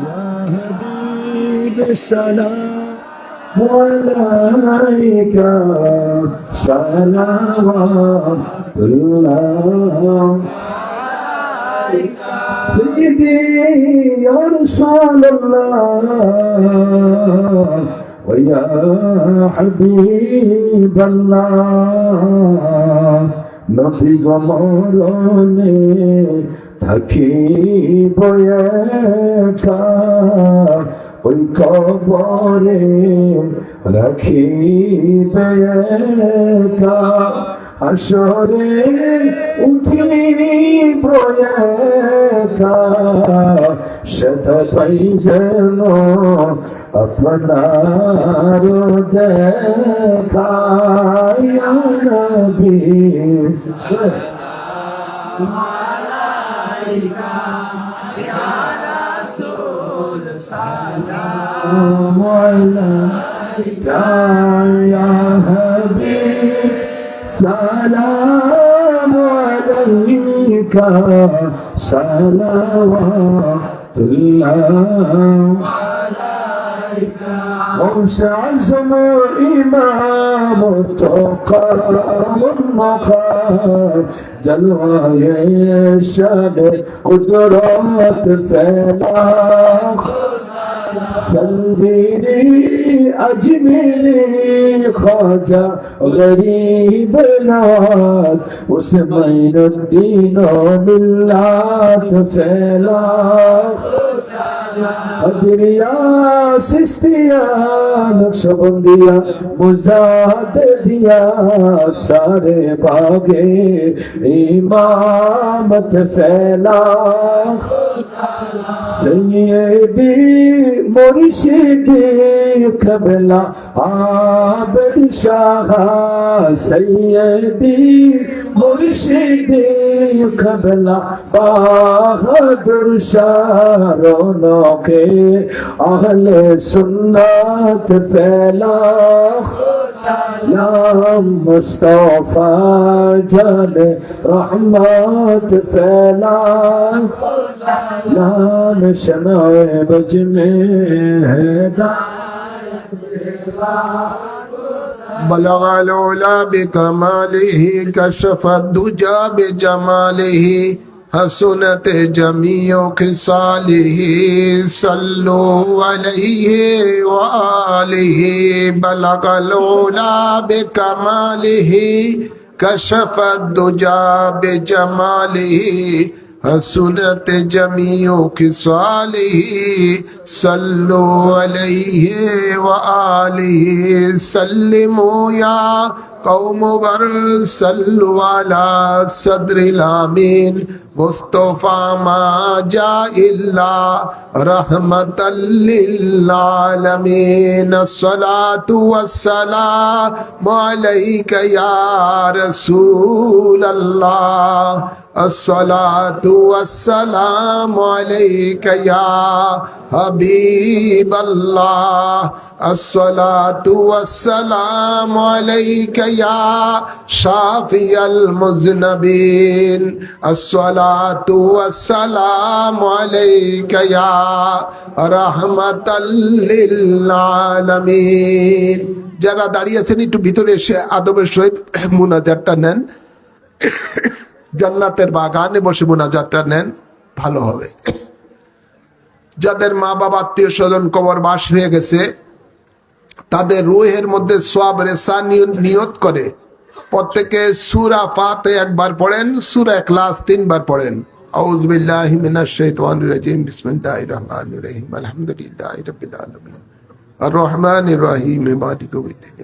ইয়া হাবিব সালামু আলাইকা সালাওয়াতুল্লাহ سيدي يا رسول الله ويا حبيب الله নবী গো মরণে থাকিব একা ওই কবরে রাখিবে একা হাসরে উঠিব একা সেটা পাই যেন আপনার দেখা ইয়া নবী সালামু আলাইকা ইয়া রাসূল সালামু আলাইকা ইয়া হাবিব সালামু আলাইকা সালাওয়াতুল্লাহ موسى عزم إمام التقى والمخار جلوى الشان قدرات فلاح سنجيري أجملي خواجة غريب ناس وسمين الدين ملات فلاح قدريا سستيا نقشبنديا مزاد دیا سارے باغے امامت پھیلا سیدی مرشدی قبلہ عابد شاہ سیدی مرشدی قبلہ بہادر شاہ رونوں کے اہل سنت پھیلا سلام مصطفیٰ جان رحمت پھیلا سلام شمع بج میں بلغ العلا بکمالہ کشف الدجى بجمالہ حسنت جمیع خصالہ صلوا علیہ وآلہ بلغ العلا بکمالہ کشف الدجى بجمالہ حسنت جمیع خصالہ صلوا علیہ وآلہ سلموا یا قوم صلوا علی صدر الامین مصطفیٰ ما جاء الا رحمت للعالمین الصلاة والسلام علیک یا رسول اللہ الصلاة والسلام علیک یا حبیب اللہ الصلاة والسلام علیک یا شافی المذنبین الصلاة والسلام علیک یا رحمت للعالمین যারা দাঁড়িয়ে আছেন একটু ভিতরে এসে আদবের সহিত মুনাজাতটা নেন জান্নাতের বাগানে বসে মুনাজাতটা নেন ভালো হবে যাদের মা বাবা আত্মীয় স্বজন কবরবাস হয়ে গেছে তাদের রুহের মধ্যে সওয়াব রেসা নিয়ত করে প্রত্যেকে সূরা ফাতিহা একবার পড়েন, সূরা ইখলাস 3 বার পড়েন। আউযু বিল্লাহি মিনাশ শাইতানির রাজিম, বিসমিল্লাহির রহমানির রহিম, আলহামদুলিল্লাহি রাব্বিল আলামিন, আর রহমানির রহিম, মালিকি ইয়াউমিদ্দিন,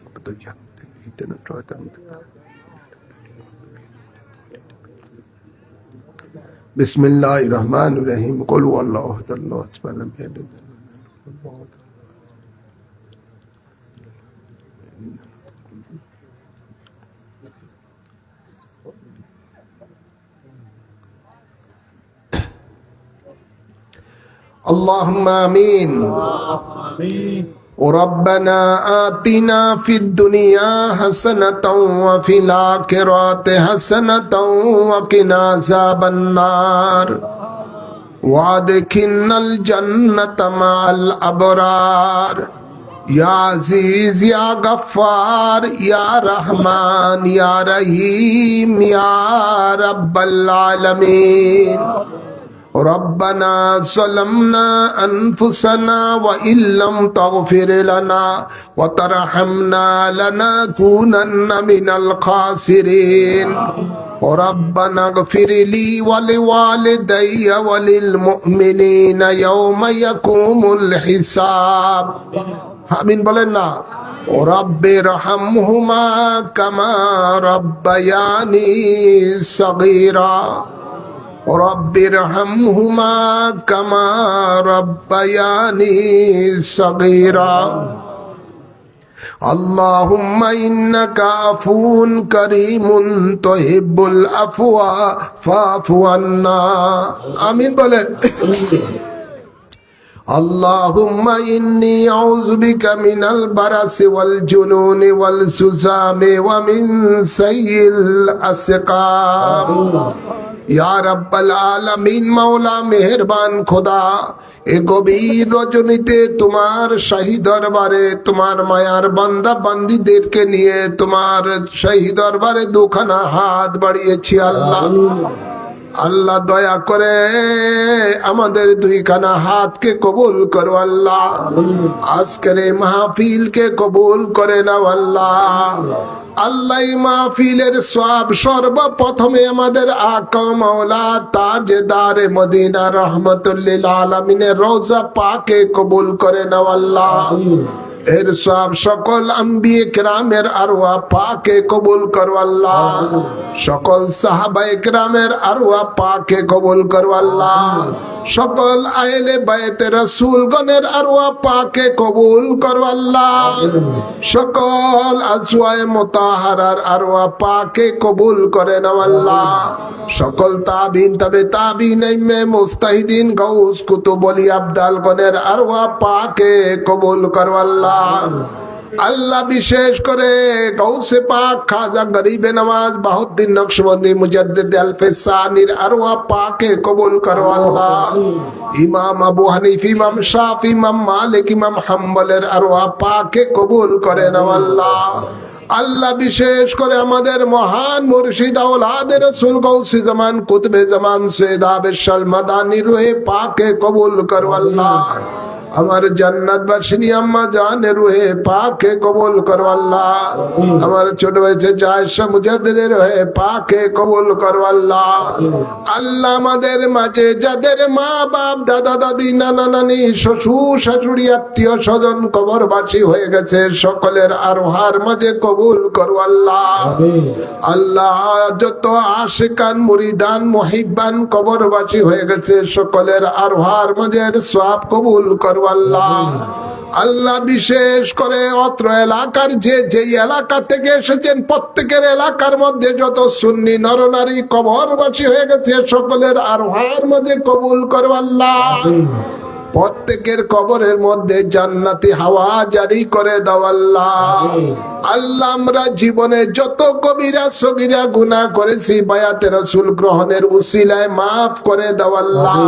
ইহদিনাস সিরাতাল মুস্তাকিম, বিসমিল্লাহির রহমানির রহিম, কুল হুয়াল্লাহু আহাদ, আল্লাহু আকবার, লাম ইয়ালিদ ওয়া লাম ইউলাদ। اللهم آمين. ربنا آتنا في الدنيا حسنة وفي الآخرة حسنة وقنا عذاب النار وادخلنا الجنة مع الأبرار يا عزيز يا غفار يا رحمن يا رحيم يا رب العالمين. ربنا ظلمنا أنفسنا وإن لم تغفر لنا وترحمنا لنكونن من الخاسرين. ربنا اغفر لي ولوالدي وللمؤمنين يوم يقوم الحساب. آمين বলেন না। رب ارحمهما كما ربياني صغيرا. رب ارحمهما كما ربياني صغيرا. اللهم إنك عفو كريم تحب العفو فاعف عنا. آمين বলেন। اللهم إني أعوذ بك من البرص والجنون والسسام ومن سيء الأسقام. ইয়া রাব্বাল আলামিন, মাওলা মেহেরবান খোদা, এ গভীর রজনীতে তোমার শাহী দরবারে তোমার মায়ার বান্দা বান্দীদেরকে নিয়ে তোমার শাহী দরবারে দুখানা হাত বাড়িয়েছি আল্লাহ। আল্লাহ দয়া করে আমাদের দুইখানা হাতকে কবুল করো আল্লাহ। আজকের এই মাহফিলকে কবুল করে নাও আল্লাহ। আল্লাহ মাহফিলের সওয়াব সর্বপ্রথমে আমাদের আকা মাওলা তাজদারে মদিনা রহমাতুল লিল আলামিনের রওজা পাকে কবুল করে নাও আল্লাহ। এর সব সকল আম্বিয়ে কেরামের আরওয়া পাকে কবুল করো আল্লাহ। সকল সাহাবায়ে কেরামের আরওয়া পাকে কবুল করো আল্লাহ। সকল আহলে বাইতে রাসূলগণের আরওয়া পাকে কবুল করো আল্লাহ। সকল আজওয়ায়ে মুতাহারার আরওয়া পাকে কবুল করে নাও আল্লাহ। সকল তাবিন তবে তাবিন ইমাম মুস্তাহিদিন গাউস কুতুব ওলি আবদালগণের আরওয়া পাকে কবুল করো আল্লাহ। আল্লাহ বিশেষ করে গাউসে পাক খাজা গরিবে নওয়াজ বাহুদ্দিন নকশবন্দি মুজাদ্দিদ আল-ফিসানির আরওয়া পাকে কবুল করো আল্লাহ। ইমাম আবু হানিফ, ইমাম শাফি, ইমাম মালিক, ইমাম হাম্বলের আরওয়া পাকে কবুল করে নাও আল্লাহ। আল্লাহ বিশেষ করে আমাদের মহান মুর্শিদ আওলাদে রাসূল গাউসে জামান কুতুবে জামান সৈয়দ আবেশাল মাদানী রুহে পাকে কবুল করো আল্লাহ। আমার জান্নাত বাসিনী আম্মা জানের রুহে পাকে কবুল করো আল্লাহ। আমার ছোট হয়েছে জায়েশা মুজাদ্দিদের রুহে পাকে কবুল করো আল্লাহ। আল্লাহ আমাদের মাঝে যাদের মা বাপ দাদা দাদি নানা নানি শ্বশুর শাশুড়ি আত্মীয় স্বজন কবরবাসী হয়ে গেছে সকলের আরোহার মাঝে কবুল করো আল্লাহ। আল্লাহ যত আশিকান মুরিদান মুহিব্বান কবরবাসী হয়ে গেছে সকলের আরোহার মাঝে সওয়াব কবুল করো আল্লাহ। আল্লাহ বিশেষ করে অত্র এলাকার যে এলাকা থেকে এসেছেন প্রত্যেকের এলাকার মধ্যে যত সুন্নি নরনারী কবরবাসী হয়ে গেছে সকলের আরোহার মাঝে কবুল করো আল্লাহ। প্রত্যেকের কবরের মধ্যে জান্নাতি হাওয়া জারি করে দাও আল্লাহ। আল্লাহ আমরা জীবনে যত কবিরা সগীরা গুনাহ করেছি বায়াতে রাসূল গ্রহণের উসিলায় মাফ করে দাও আল্লাহ।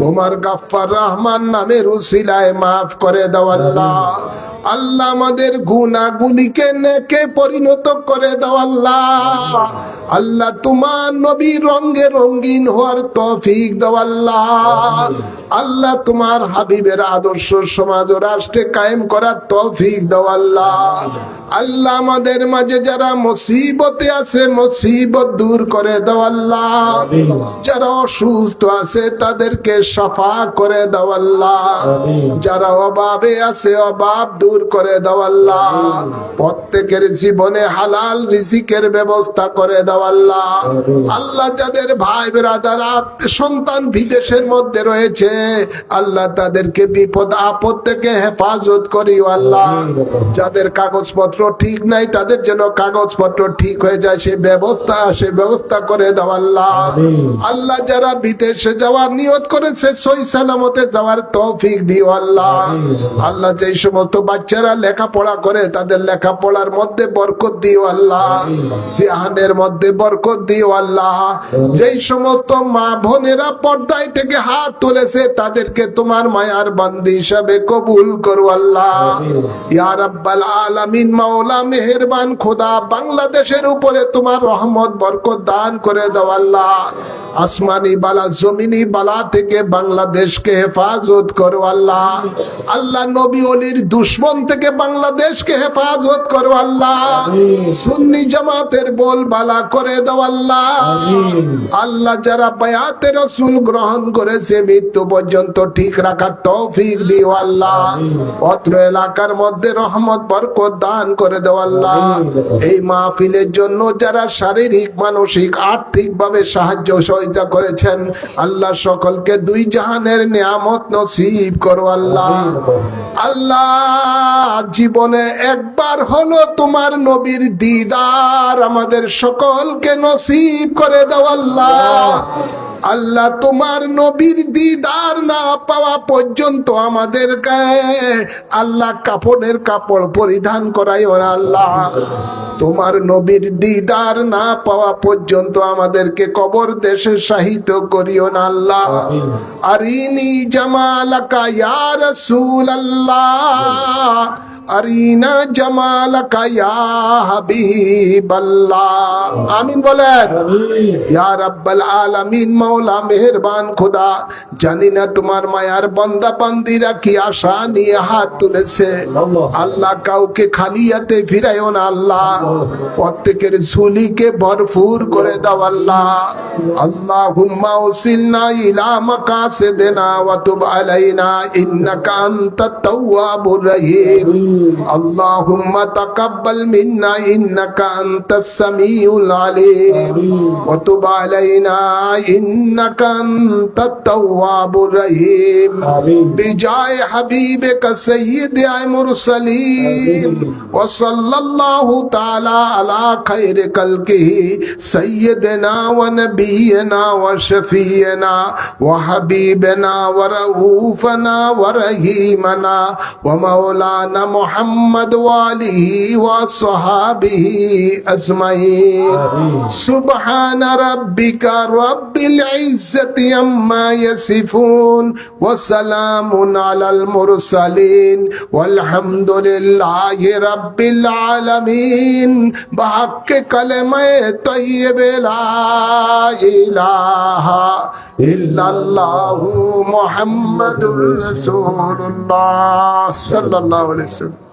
তোমার গাফফার রহমান নামের উসিলায় মাফ করে দাও আল্লাহ। আল্লাহ আমাদের গুনাহগুলিকে নেকে পরিণত করে দাও আল্লাহ। আল্লাহ তোমার নবীর রঙে রঙিন হওয়ার তৌফিক দাও আল্লাহ। আল্লাহ তোমার হাবিবের আদর্শ সমাজ ও রাষ্ট্রে কায়েম করার তৌফিক দাও আল্লাহ। আল্লাহ আমাদের মাঝে যারা মুসিবতে আছে মুসিবত দূর করে দাও আল্লাহ। যারা অসুস্থ আছে তাদেরকে শাফা করে দাও আল্লাহ। যারা অভাবে আছে অভাব দূর করে দাও আল্লাহ। প্রত্যেকের জীবনে হালাল রিজিকের ব্যবস্থা করে দাও আল্লাহ। আল্লাহ যাদের ভাই ব্রাদার সন্তান বিদেশের মধ্যে রয়েছে আল্লাহ তাদেরকে বিপদ আপদ থেকে হেফাজত করিও আল্লাহ। যাদের কাগজপত্র ঠিক নাই তাদের জন্য কাগজপত্র ঠিক হয়ে যায় সে ব্যবস্থা করে দাও আল্লাহ। আল্লাহ যারা বিদেশে যাওয়ার নিয়ত করেছে সহি সালামতে যাওয়ার তৌফিক দিও আল্লাহ। আল্লাহ যেই সমস্ত বাচ্চারা লেখাপড়া করে তাদের লেখাপড়ার মধ্যে বরকত দিও আল্লাহ। জিহানের মধ্যে বরকত দিও আল্লাহ। যেই সমস্ত মা বোনেরা পর্দায় থেকে হাত তুলেছে তাদেরকে তোমার মায়ার বান্দি হিসাবে কবুল করো আল্লাহ। ইয়া রাব্বাল আলামিন মাওলা মেহেরবান খোদা বাংলাদেশের উপরে তোমার রহমত বরকত দান করে দাও আল্লাহ। আসমানি বালা জমিনি বালা থেকে বাংলাদেশকে হেফাজত করো আল্লাহ। আল্লাহ নবী ওলির দুশ্মন থেকে বাংলাদেশকে হেফাজত করো আল্লাহ। সুন্নি জামাতের বল বালা করে দাও আল্লাহ। আল্লাহ যারা বায়াতে রাসূল গ্রহণ করেছে মৃত্যু পর্যন্ত ঠিক রাখার তৌফিক দিও আল্লাহ। অত্র এলাকার মধ্যে রহমত বরকত দান করে দাও আল্লাহ। এই মাহফিলের জন্য যারা শারীরিক মানসিক আর্থিক ভাবে সাহায্য সহযোগিতা করেছেন আল্লাহ সকলকে দুই জাহানের নিয়ামত নসিব করো আল্লাহ। আল্লাহ জীবনে একবার হলো তোমার নবীর দিদার আমাদের সকলকে নসিব করে দাও আল্লাহ। আল্লাহ তোমার নবীর দিদার না পাওয়া পর্যন্ত আমাদের গায়ে আল্লাহ কাপড়ের কাপড় পরিধান করাইও না আল্লাহ। তোমার নবীর দিদার না পাওয়া পর্যন্ত আমাদেরকে কবর দেশে শাহিদ করিও না আল্লাহ। আরিনি জামালাকা ইয়া রাসূলুল্লাহ আরিনা জামালাকা ইয়া হাবিবাল্লাহ। আমিন বলেন। ইয়া রাব্বাল আলামিন মাওলা মেহেরবান খোদা জানি না তোমার মায়ার বান্দা বান্দিরা কি আশা নিয়ে হাত তুলেছে আল্লাহ কাউকে খালি হাতে ফিরাইও না আল্লাহ। প্রত্যেকের ঝুলিকে ভরপুর করে দাও আল্লাহ। আল্লাহুম্মা উসিলনা ইলা মাকাসিদিনা ওয়া তুব আলাইনা ইন্নাকা আনতাত তাওয়াবুর রহিম। আল্লাহুম্মা তাকাব্বাল মিন্না ইন্নাকা আনতাস সামিউল আলিম ওয়া তুব আলাইনা ইন্নাকা আনতাত তাওয়াবুর রহিম। বিজায় হাবিবিকা সাইয়্যিদিল মুরসালিন ওয়া সাল্লাল্লাহু তাআলা আলা খায়রি খালকিহি সাইয়্যিদিনা ওয়া নাবিয়িনা ওয়া শাফিয়িনা ওয়া হাবিবিনা ওয়া রাউফানা ওয়া রহিমানা ওয়া মাওলানা মুহাম্মদ ওয়া আলিহি ওয়া সাহাবিহি আজমাইন। সুবহানা রাব্বিকা রাব্বিল ইজ্জাতি আম্মা ইয়াসিফুন ওয়া সালামুন আলাল মুরসালিন ওয়ালহামদুলিল্লাহি রাব্বিল আলামিন। বাহাক্কে কালেমায়ে তাইয়্যিবে লা ইলাহা ইল্লাল্লাহু মুহাম্মাদুর রাসূলুল্লাহ সাল্লাল্লাহু আলাইহি ওয়াসাল্লাম।